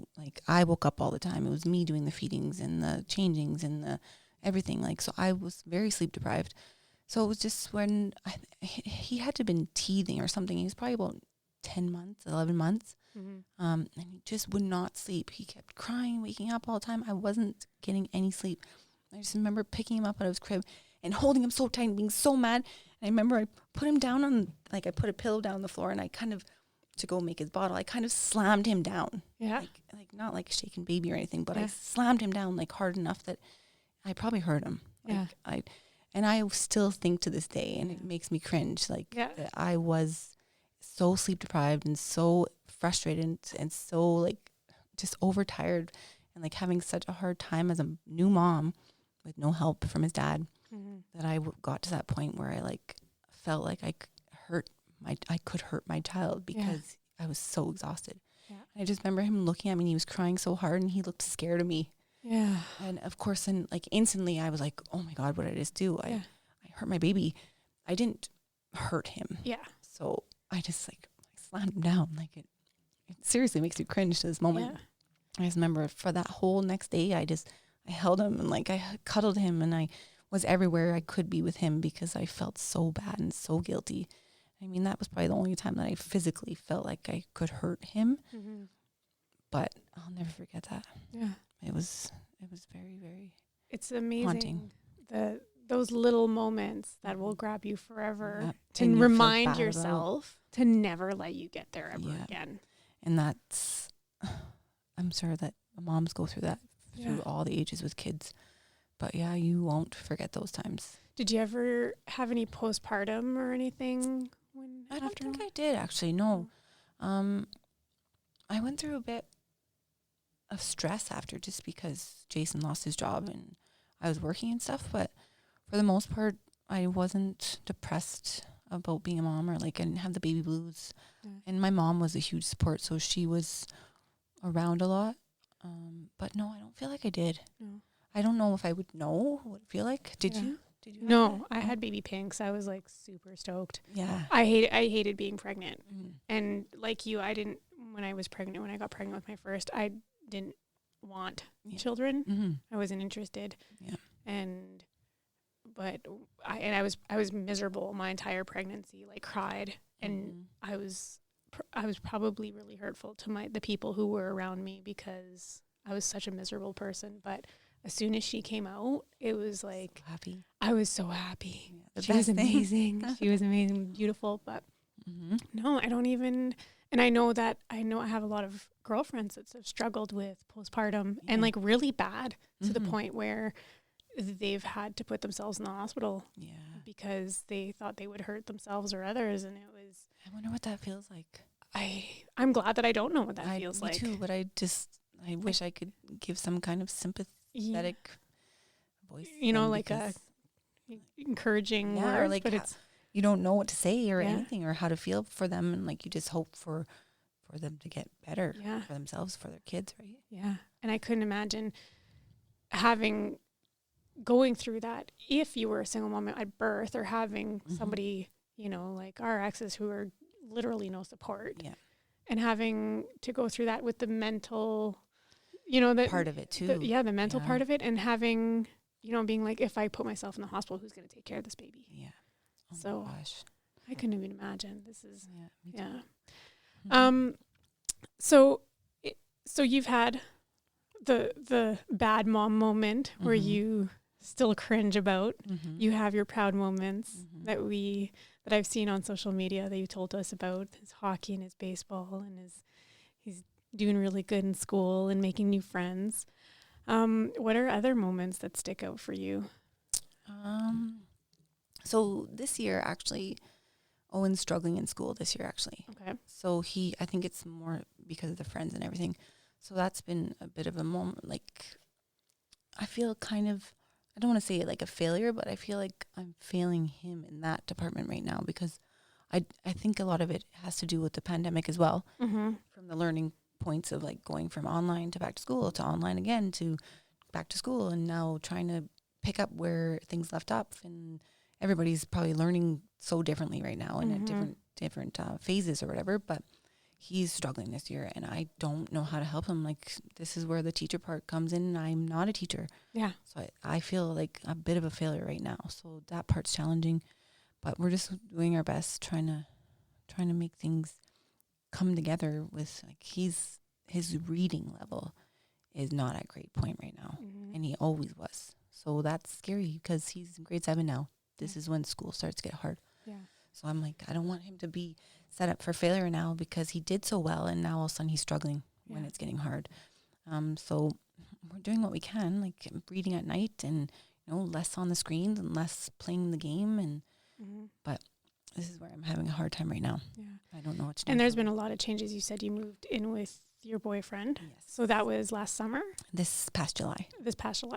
I woke up all the time. It was me doing the feedings and the changings and the everything. So I was very sleep deprived. So it was just when he had to have been teething or something. He was probably about 10 months, 11 months. And he just would not sleep. He kept crying, waking up all the time. I wasn't getting any sleep. I just remember picking him up out of his crib and holding him so tight and being so mad. And I remember I put him down on, I put a pillow down on the floor, and I kind of, to go make his bottle, I kind of slammed him down. Yeah. Not like a shaken baby or anything, but I slammed him down hard enough that I probably hurt him. And I still think to this day, and it makes me cringe, that I was so sleep deprived and so frustrated and so just overtired and having such a hard time as a new mom with no help from his dad, that I got to that point where I felt like I could hurt my child because I was so exhausted. Yeah. I just remember him looking at me, and he was crying so hard, and he looked scared of me. Yeah. And of course, then like instantly I was like, oh my God, what did I just do? I hurt my baby. I didn't hurt him. Yeah. So I just like slammed him down. Like it seriously makes you cringe to this moment. Yeah. I just remember for that whole next day, I held him and like I cuddled him and I was everywhere I could be with him because I felt so bad and so guilty. I mean, that was probably the only time that I physically felt like I could hurt him. Mm-hmm. But I'll never forget that. Yeah. It was very, very It's amazing. haunting. Those little moments that will grab you forever Yep. to And you feel remind bad yourself to never let you get there ever Yeah. again. And that's, I'm sure that moms go through that through Yeah. all the ages with kids. But yeah, you won't forget those times. Did you ever have any postpartum or anything? I don't think I did actually. No. I went through a bit of stress after just because Jason lost his job and I was working and stuff. But for the most part, I wasn't depressed about being a mom or like I didn't have the baby blues. Yeah. And my mom was a huge support, so she was around a lot. But no, I don't feel like I did. No. I don't know if I would know what it feel like. Did Yeah. you? Did you? No, I had baby pinks. I was like super stoked. Yeah. I hated being pregnant. Mm. And like you, when I got pregnant with my first, I didn't want children. Mm-hmm. I wasn't interested. Yeah. But I was miserable my entire pregnancy, like cried. And I was probably really hurtful to the people who were around me because I was such a miserable person. But as soon as she came out, it was like, So happy. I was so happy. Yeah, She was amazing. She was amazing, beautiful. But no, I don't even, and I know I have a lot of girlfriends that have struggled with postpartum and like really bad to the point where they've had to put themselves in the hospital because they thought they would hurt themselves or others. And it was, I wonder what that feels like. I'm glad that I don't know what that feels like. Me too, but I wish I could give some kind of sympathetic voice. Like a encouraging or word, like but it's, you don't know what to say or anything or how to feel for them. And like, you just hope for them to get better for themselves, for their kids. Right. Yeah. And I couldn't imagine going through that if you were a single mom at birth or having somebody, like our exes who are literally no support and having to go through that with the mental, the part of it too. The mental part of it and having, being like, if I put myself in the hospital, who's going to take care of this baby? Yeah. Oh so my gosh. I couldn't even imagine. This is, me too. So you've had the bad mom moment where you still cringe about. You have your proud moments that I've seen on social media that you told us about, his hockey and his baseball and he's doing really good in school and making new friends. What are other moments that stick out for you? So this year actually, Owen's struggling in school this year actually. Okay. So I think it's more because of the friends and everything. So that's been a bit of a moment. Like, I feel kind of, I don't want to say it like a failure, but I feel like I'm failing him in that department right now because I think a lot of it has to do with the pandemic as well. From the learning points of like going from online to back to school to online again to back to school and now trying to pick up where things left off, and everybody's probably learning so differently right now and at different phases or whatever, but he's struggling this year and I don't know how to help him. Like, this is where the teacher part comes in and I'm not a teacher. Yeah. So I feel like a bit of a failure right now. So that part's challenging, but we're just doing our best trying to make things come together with like his reading level is not at a great point right now. And he always was. So that's scary because he's in grade 7 now. This is when school starts to get hard. Yeah. So I'm like, I don't want him to be set up for failure now because he did so well and now all of a sudden he's struggling when it's getting hard. So we're doing what we can, like reading at night and, less on the screens and less playing the game. And but this is where I'm having a hard time right now. Yeah. I don't know what to do. And there's been a lot of changes. You said you moved in with your boyfriend. Yes. So that was last summer? This past July.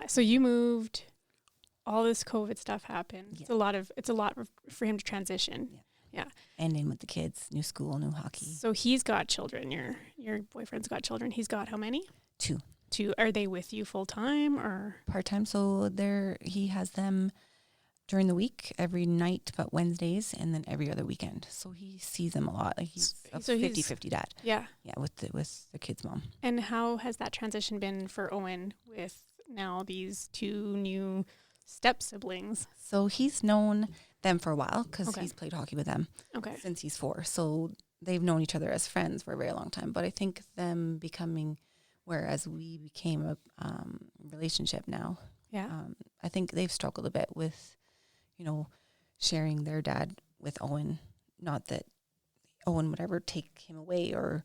So you moved, all this COVID stuff happened. Yeah. It's a lot for him to transition. Yeah. And in with the kids, new school, new hockey. So he's got children. Your boyfriend's got children. He's got how many? 2. are they with you full time or? Part-time. So he has them during the week, every night but Wednesdays, and then every other weekend. So he sees them a lot. Like he's a 50-50 dad. Yeah. Yeah, with the kid's mom. And how has that transition been for Owen with now these two new step siblings? So he's known them for a while because Okay. he's played hockey with them Okay. since he's 4. So they've known each other as friends for a very long time. But I think them becoming, whereas we became a relationship now, Yeah. I think they've struggled a bit with, sharing their dad with Owen. Not that Owen would ever take him away or,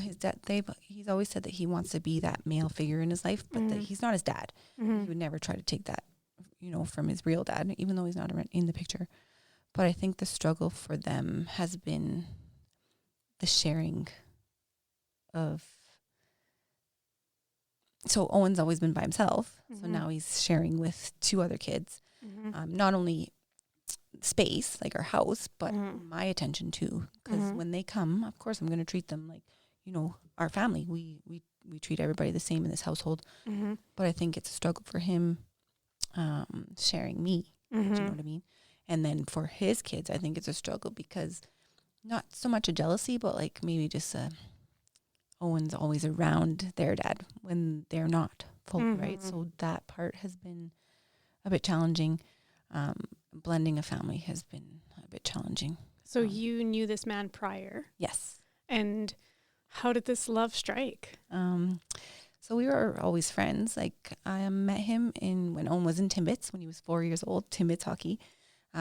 his dad. He's always said that he wants to be that male figure in his life, but that he's not his dad. Mm-hmm. He would never try to take that, from his real dad, even though he's not in the picture. But I think the struggle for them has been the sharing of. So Owen's always been by himself. So Mhm. now he's sharing with 2 other kids. Mm-hmm. Not only space, like our house, but Mhm. my attention too. Because Mhm. when they come, of course, I'm going to treat them like, our family. We treat everybody the same in this household. Mm-hmm. But I think it's a struggle for him sharing me. Mm-hmm. Do you know what I mean? And then for his kids, I think it's a struggle because not so much a jealousy, but like maybe just Owen's always around their dad when they're not fully, right? Mhm. So that part has been a bit challenging. Blending a family has been a bit challenging. So you knew this man prior, Yes. and how did this love strike? So we were always friends. Like I met him when Owen was in Timbits, when he was 4 years old, Timbits hockey.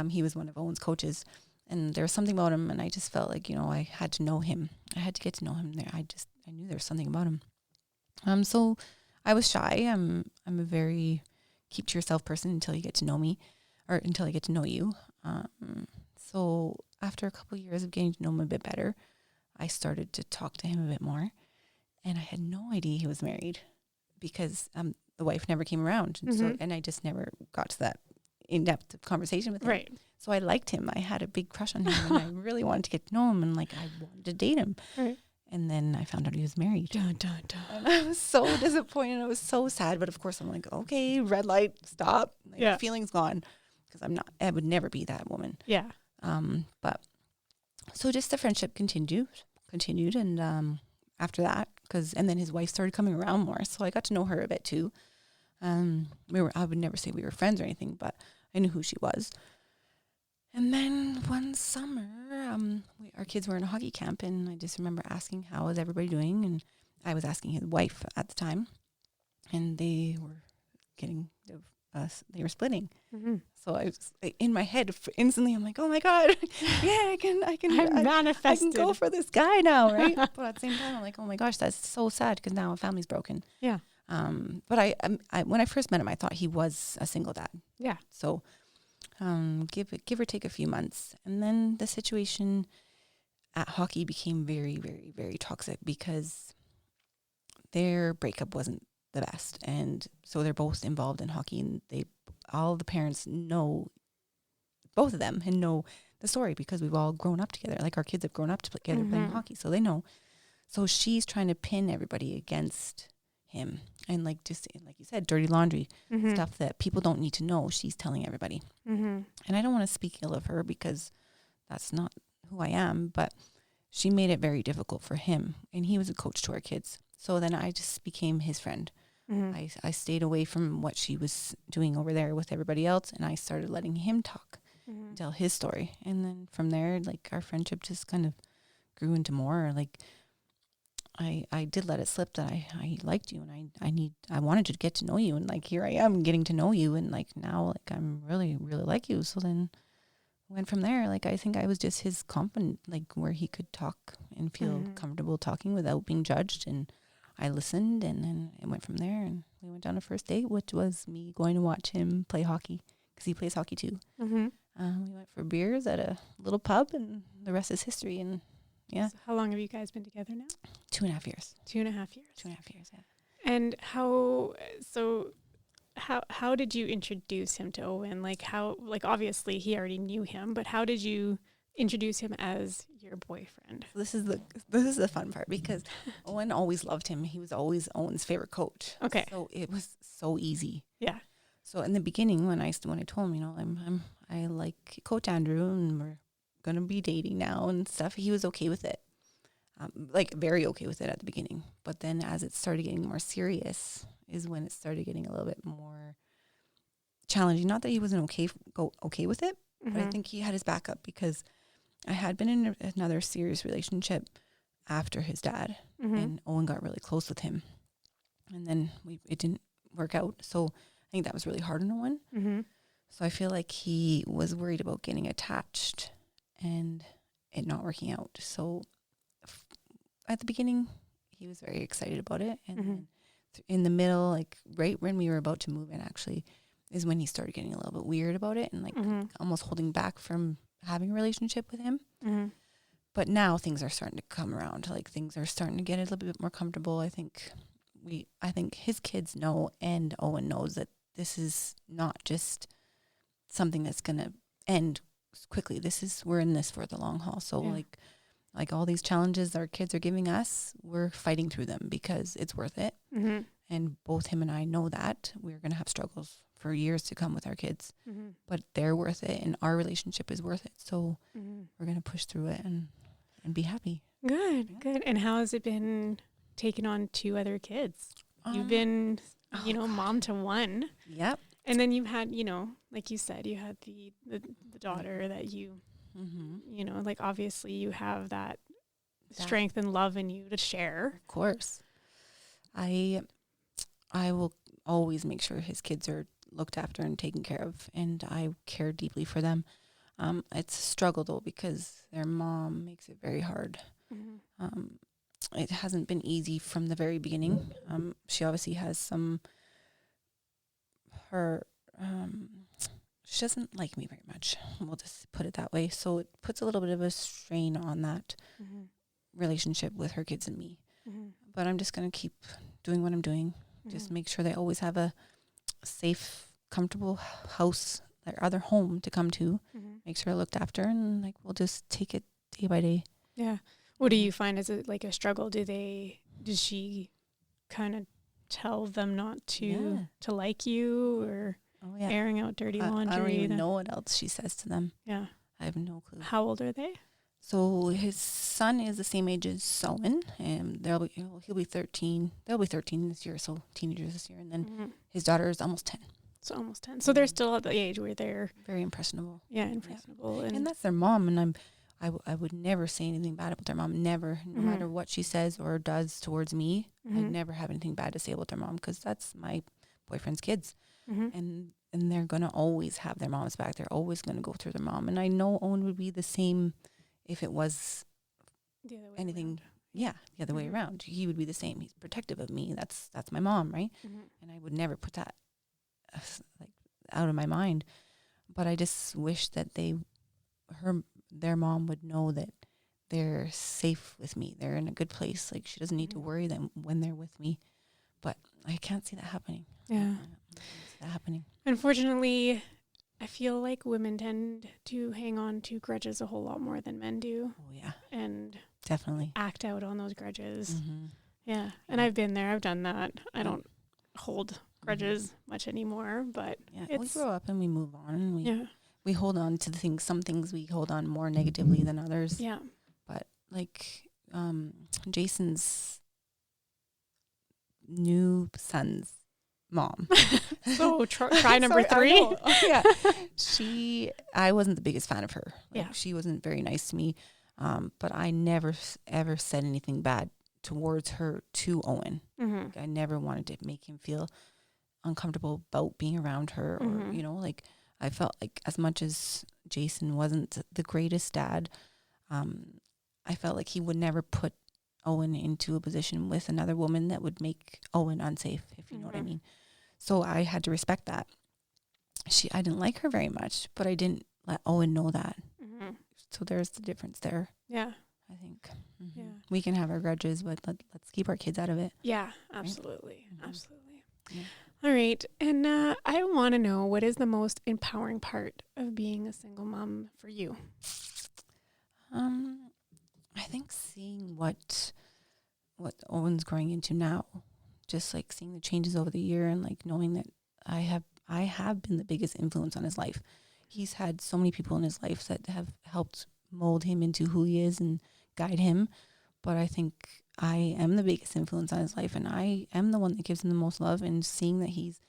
He was one of Owen's coaches, and there was something about him, and I just felt like, I had to know him. I had to get to know him there. I knew there was something about him. So I was shy. I'm a very keep to yourself person until you get to know me, or until I get to know you. So after a couple of years of getting to know him a bit better, I started to talk to him a bit more. And I had no idea he was married because the wife never came around. And, and I just never got to that in-depth conversation with him. Right. So I liked him. I had a big crush on him and I really wanted to get to know him and like I wanted to date him. Right. And then I found out he was married. Dun, dun, dun. And I was so disappointed. I was so sad. But of course I'm like, okay, red light, stop. Like, Yeah. feeling's gone. Because I would never be that woman. Yeah. But so just the friendship continued. And after that, and then his wife started coming around more. So I got to know her a bit too. I would never say we were friends or anything, but I knew who she was. And then one summer, our kids were in a hockey camp, and I just remember asking, how is everybody doing? And I was asking his wife at the time, and they were they were splitting. Mm-hmm. So I was in my head instantly, I'm like, oh my God, yeah, I can manifested. I can go for this guy now, right? But at the same time, I'm like, oh my gosh, that's so sad because now a family's broken. Yeah. But I when I first met him, I thought he was a single dad. Yeah. So, give or take a few months, and then the situation at hockey became very, very, very toxic because their breakup wasn't the best, and so they're both involved in hockey, and all the parents know both of them and know the story because we've all grown up together. Like our kids have grown up together playing hockey, so they know. So she's trying to pin everybody against him, and just like you said, dirty laundry stuff that people don't need to know. She's telling everybody, and I don't want to speak ill of her because that's not who I am. But she made it very difficult for him, and he was a coach to our kids. So then I just became his friend. I stayed away from what she was doing over there with everybody else, and I started letting him talk, tell his story. And then from there, like our friendship just kind of grew into more. Like I did let it slip that I liked you, and I wanted to get to know you, and like here I am getting to know you, and like now like I'm really, really like you. So then went from there. Like I think I was just his confidant, like where he could talk and feel comfortable talking without being judged, and I listened, and then it went from there, and we went on a first date, which was me going to watch him play hockey because he plays hockey too. We went for beers at a little pub, and the rest is history. And yeah. So how long have you guys been together now? 2.5 years. 2.5 years. 2.5 years, yeah. And how did you introduce him to Owen? Like obviously he already knew him, but how did you introduce him as your boyfriend? This is the fun part because Owen always loved him. He was always Owen's favorite coach. Okay. So it was so easy. Yeah. So in the beginning, when I told him, you know, I like Coach Andrew and we're gonna be dating now and stuff, he was okay with it, like very okay with it at the beginning. But then as it started getting more serious, is when it started getting a little bit more challenging. Not that he wasn't okay with it, but I think he had his backup because I had been in another serious relationship after his dad, and Owen got really close with him, and then it didn't work out. So I think that was really hard on Owen. So I feel like he was worried about getting attached and it not working out. So at the beginning, he was very excited about it. And then in the middle, like right when we were about to move in, actually, is when he started getting a little bit weird about it and like almost holding back from having a relationship with him. But now things are starting to come around. Like things are starting to get a little bit more comfortable. I think his kids know, and Owen knows, that this is not just something that's going to end quickly. We're in this for the long haul. So like all these challenges our kids are giving us, we're fighting through them because it's worth it. And both him and I know that we're going to have struggles for years to come with our kids, but they're worth it and our relationship is worth it. So we're going to push through it and be happy. Good. And how has it been taking on 2 other kids? You've been, mom to one. Yep. And then you've had, like you said, you had the daughter that you, like obviously you have that strength and love in you to share. Of course. I will always make sure his kids are looked after and taken care of, and I care deeply for them. It's a struggle though because their mom makes it very hard. It hasn't been easy from the very beginning. She obviously has she doesn't like me very much. We'll just put it that way. So it puts a little bit of a strain on that relationship with her kids and me. But I'm just going to keep doing what I'm doing. Just make sure they always have a safe, comfortable house, their other home to come to. Make sure they're looked after, and like we'll just take it day by day. Yeah. What do you find? Is it like a struggle? Does she kind of tell them not to like you, or airing out dirty laundry? I don't even know what else she says to them. Yeah. I have no clue. How old are they? So his son is the same age as Owen, and he'll be 13. They'll be 13 this year, so teenagers this year. And then his daughter is almost 10. So almost 10. So they're still at the age where they're very impressionable. Yeah, impressionable. Yeah. And that's their mom, and I would never say anything bad about their mom. Never, no matter what she says or does towards me, I never have anything bad to say about their mom because that's my boyfriend's kids, and they're gonna always have their mom's back. They're always gonna go through their mom, and I know Owen would be the same if it was anything. Yeah, the other way around. He would be the same. He's protective of me. That's my mom, right? And I would never put that like out of my mind. But I just wish that their mom would know that they're safe with me. They're in a good place. Like she doesn't need to worry them when they're with me. But I can't see that happening. Yeah. I don't see that happening. Unfortunately, I feel like women tend to hang on to grudges a whole lot more than men do. Oh, yeah. And definitely act out on those grudges. Yeah. And I've been there. I've done that. I don't hold grudges much anymore, but we grow up and we move on. And we hold on to some things we hold on more negatively than others. Yeah. But like Jason's new son's mom. So try number 3. I wasn't the biggest fan of her. She wasn't very nice to me. But I never ever said anything bad towards her to Owen. Like, I never wanted to make him feel uncomfortable about being around her, or I felt like as much as Jason wasn't the greatest dad, I felt like he would never put Owen into a position with another woman that would make Owen unsafe, if you know what I mean. So I had to respect that. I didn't like her very much, but I didn't let Owen know that. So there's the difference there. Yeah. I think. Yeah. We can have our grudges, but let's keep our kids out of it. Yeah, absolutely. Right? Absolutely. Yeah. All right. And I want to know, what is the most empowering part of being a single mom for you? I think seeing what Owen's growing into now, just like seeing the changes over the year and like knowing that I have been the biggest influence on his life. He's had so many people in his life that have helped mold him into who he is and guide him. But I think I am the biggest influence on his life, and I am the one that gives him the most love. And seeing that he's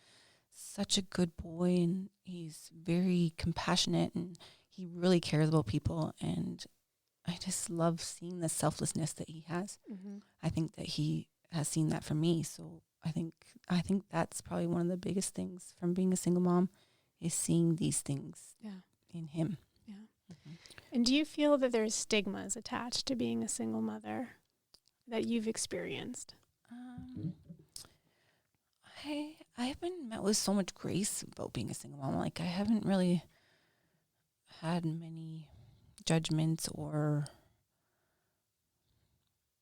such a good boy and he's very compassionate and he really cares about people, and I just love seeing the selflessness that he has. Mm-hmm. I think that he has seen that from me. So I think that's probably one of the biggest things from being a single mom, is seeing these things in him. Yeah. Mm-hmm. And do you feel that there's stigmas attached to being a single mother that you've experienced? I've been met with so much grace about being a single mom. Like, I haven't really had many judgments or...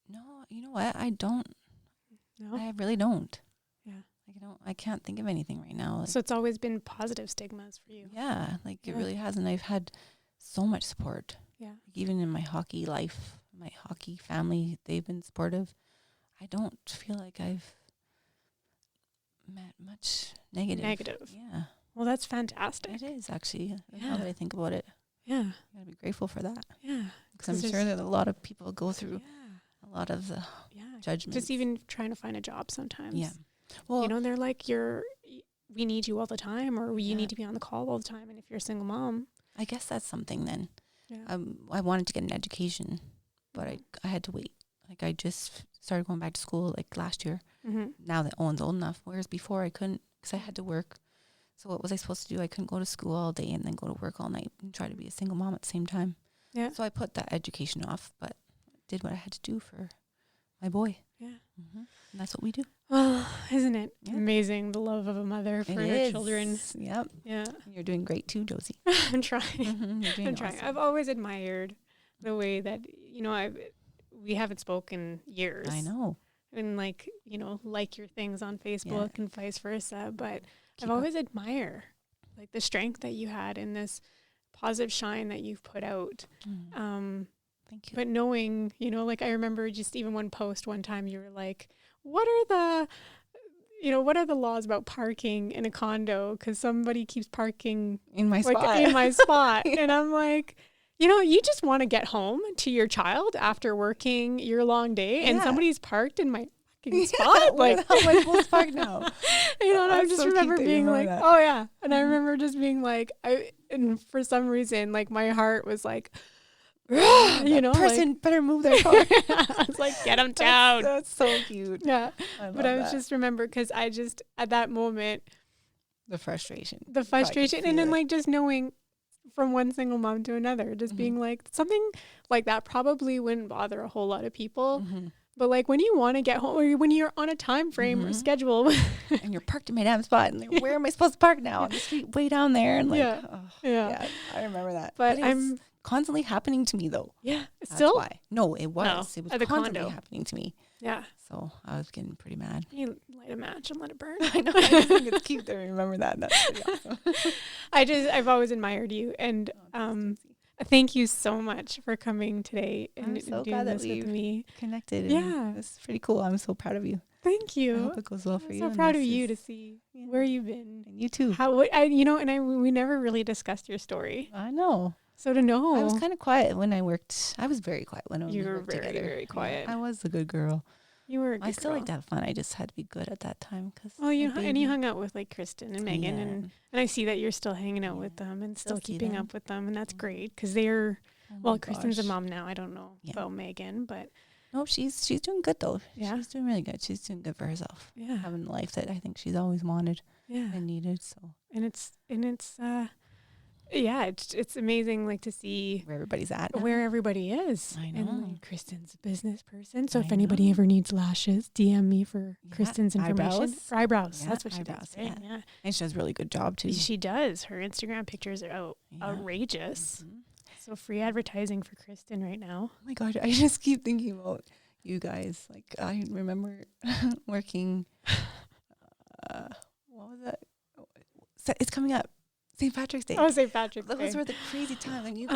No, you know what? I don't. No? I really don't. Yeah. Like, I can't think of anything right now. Like, So it's always been positive stigmas for you. yeah, like Yeah. it really has. And I've had so much support. Yeah. Like, even in my hockey life, my hockey family, they've been supportive. I don't feel like I've met much negative. Yeah. Well, that's fantastic. It is, actually. Yeah. Now that I think about it, Yeah. I gotta be grateful for that. Yeah. Because I'm sure that a lot of people go through Yeah. a lot of the Yeah. judgments. Just even trying to find a job sometimes. Yeah. Well, You know, they're like, we need you all the time, or you Yeah. need to be on the call all the time. And if you're a single mom, I guess that's something then. yeah. I wanted to get an education, but I had to wait. Like, I just started going back to school like last year. Mm-hmm. Now that Owen's old enough, whereas before I couldn't, because I had to work. So what was I supposed to do? I couldn't go to school all day and then go to work all night and try to be a single mom at the same time. Yeah. So I put that education off, but did what I had to do for my boy. Yeah. Mm-hmm. And that's what we do. Well, isn't it Yeah. amazing, the love of a mother for It her is. children? Yep. Yeah. You're doing great too, Josie. I'm trying. Mm-hmm. You're doing I'm trying. awesome. I've always admired the way that, you know, we haven't spoken years. I know. And like your things on Facebook and vice versa. But Keep I've always admired like the strength that you had in this positive shine that you've put out. Thank you. But knowing, like I remember just even one post one time you were like, what are the laws about parking in a condo? Because somebody keeps parking in my like spot. in my spot. And I'm like, you just want to get home to your child after working your long day and somebody's parked in my fucking spot. Where Like, the hell am I supposed to park now? and I That's just so remember cute that you being remember like, that. oh yeah. And I remember just being like, and for some reason, like my heart was like, Person better move their car. I was like, get them down. That's so cute. Yeah. I But I was that. just remember because I just, at that moment, The frustration. and then like just knowing from one single mom to another, just being like something like that probably wouldn't bother a whole lot of people. Mm-hmm. But like when you want to get home or when you're on a time frame or schedule. And you're parked in my damn spot. And like, where am I supposed to park now? On the street way down there. And like, Yeah. I remember that. But it was constantly happening to me though. Yeah. That's Still? why. No, it was. No, It was at the constantly condo. happening to me. Yeah. So I was getting pretty mad. You light a match and let it burn. I know. I just think it's cute that I remember that. That's pretty awesome. I've always admired you. And thank you so much for coming today and I'm so doing glad that this with we've me. Connected. Yeah. It's pretty cool. I'm so proud of you. Thank I you. hope it goes well for I'm you. so and proud of this you is- to see Yeah. where you've been. And you too. We never really discussed your story. I know. So to know. I was kind of quiet when I worked. I was very quiet when You we were worked very, together. very quiet. I was a good girl. You were a good I still girl. like to have fun. I just had to be good at that time. Well, you hung out with like Kristen and Megan, Yeah. and I see that you're still hanging out with them and still Still see keeping them. up with them, and that's great because they're Oh well. my Kristen's a gosh. mom now. I don't know Yeah. about Megan, but No, she's doing good though. Yeah. She's doing really good. She's doing good for herself. yeah, Having the life that I think she's always wanted yeah, and needed. So and it's it's amazing like to see where everybody's at. now. where everybody is. I And know. like, Kristen's a business person, so I if anybody know. ever needs lashes, DM me for Yeah, Kristen's information. eyebrows. For eyebrows, Yeah, that's what she eyebrows, does. Right? Yeah. And she does a really good job too. She does. Her Instagram pictures are Yeah. outrageous. Mhm. So free advertising for Kristen right now. Oh my gosh, I just keep thinking about you guys. Like I remember working. What was that? It's coming up. St. Patrick's Day. Oh, St. Patrick's Day. Those were the crazy times. And you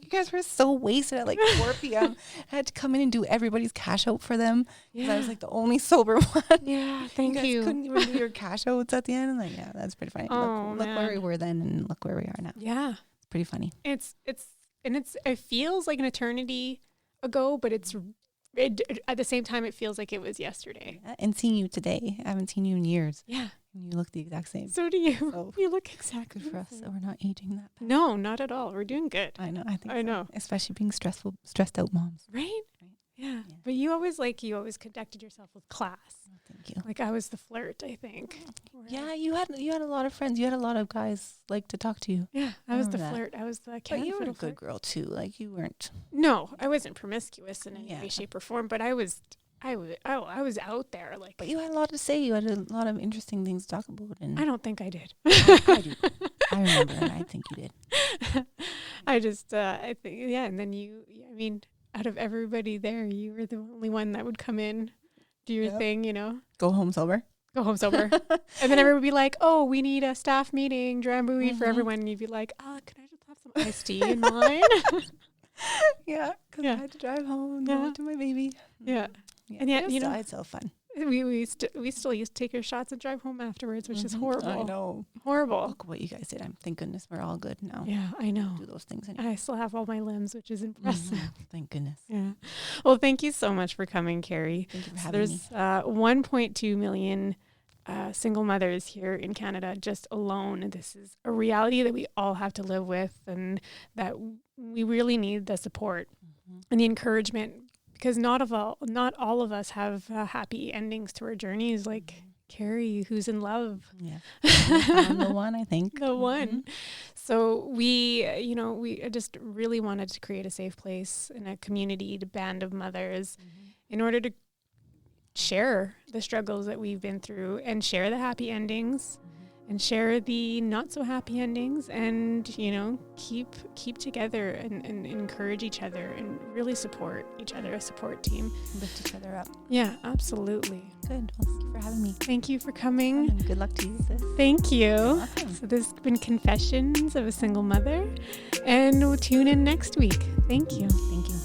guys were so wasted at like 4 p.m. I had to come in and do everybody's cash out for them. Because I was like the only sober one. Yeah, thank you. you. Guys couldn't even do your cash outs at the end. And like, yeah, that's pretty funny. Oh, look where we were then and look where we are now. Yeah. It's pretty funny. It feels like an eternity ago, but at the same time, it feels like it was yesterday. Yeah, and seeing you today, I haven't seen you in years. Yeah. And you look the exact same. So do you. So You look exactly good for us. So we're not aging that bad. No, not at all. We're doing good. I know. I know. Especially being stressed out moms. Right? Yeah. But you always conducted yourself with class. Oh, thank you. Like I was the flirt, I think. Yeah, you had a lot of friends. You had a lot of guys like to talk to you. Yeah, I was the flirt. I was the But you were a good girl too. Like you weren't. No, I wasn't promiscuous in any way, shape, or form. But I was out there. Like. But you had a lot to say. You had a lot of interesting things to talk about. And I don't think I did. I do. I remember, and I think you did. I think, yeah. And then out of everybody there, you were the only one that would come in, do your thing, Go home sober. And then everyone would be like, oh, we need a staff meeting, Drambuie for everyone. And you'd be like, can I just have some iced tea in mine? Yeah, because I had to drive home to my baby. Yeah. And yet, it's so fun. We still used to take our shots and drive home afterwards, which is horrible. I know. Horrible. Look what you guys did. Thank goodness we're all good now. Yeah, I know. Do those things anymore. I still have all my limbs, which is impressive. Thank goodness. Yeah. Well, thank you so much for coming, Carrie. Thank you for having me. There's 1.2 million single mothers here in Canada just alone. This is a reality that we all have to live with, and that we really need the support and the encouragement, because not all of us have happy endings to our journeys, like Carrie, who's in love. Yeah, I'm the one, I think. The one. So we just really wanted to create a safe place and a community, a band of mothers, in order to share the struggles that we've been through and share the happy endings and share the not so happy endings, and keep together and encourage each other and really support each other, a support team. Lift each other up. Yeah, absolutely. Good. Well, thank you for having me. Thank you for coming. And good luck to you with this. Thank you. Awesome. So this has been Confessions of a Single Mother, and we'll tune in next week. Thank you. Thank you.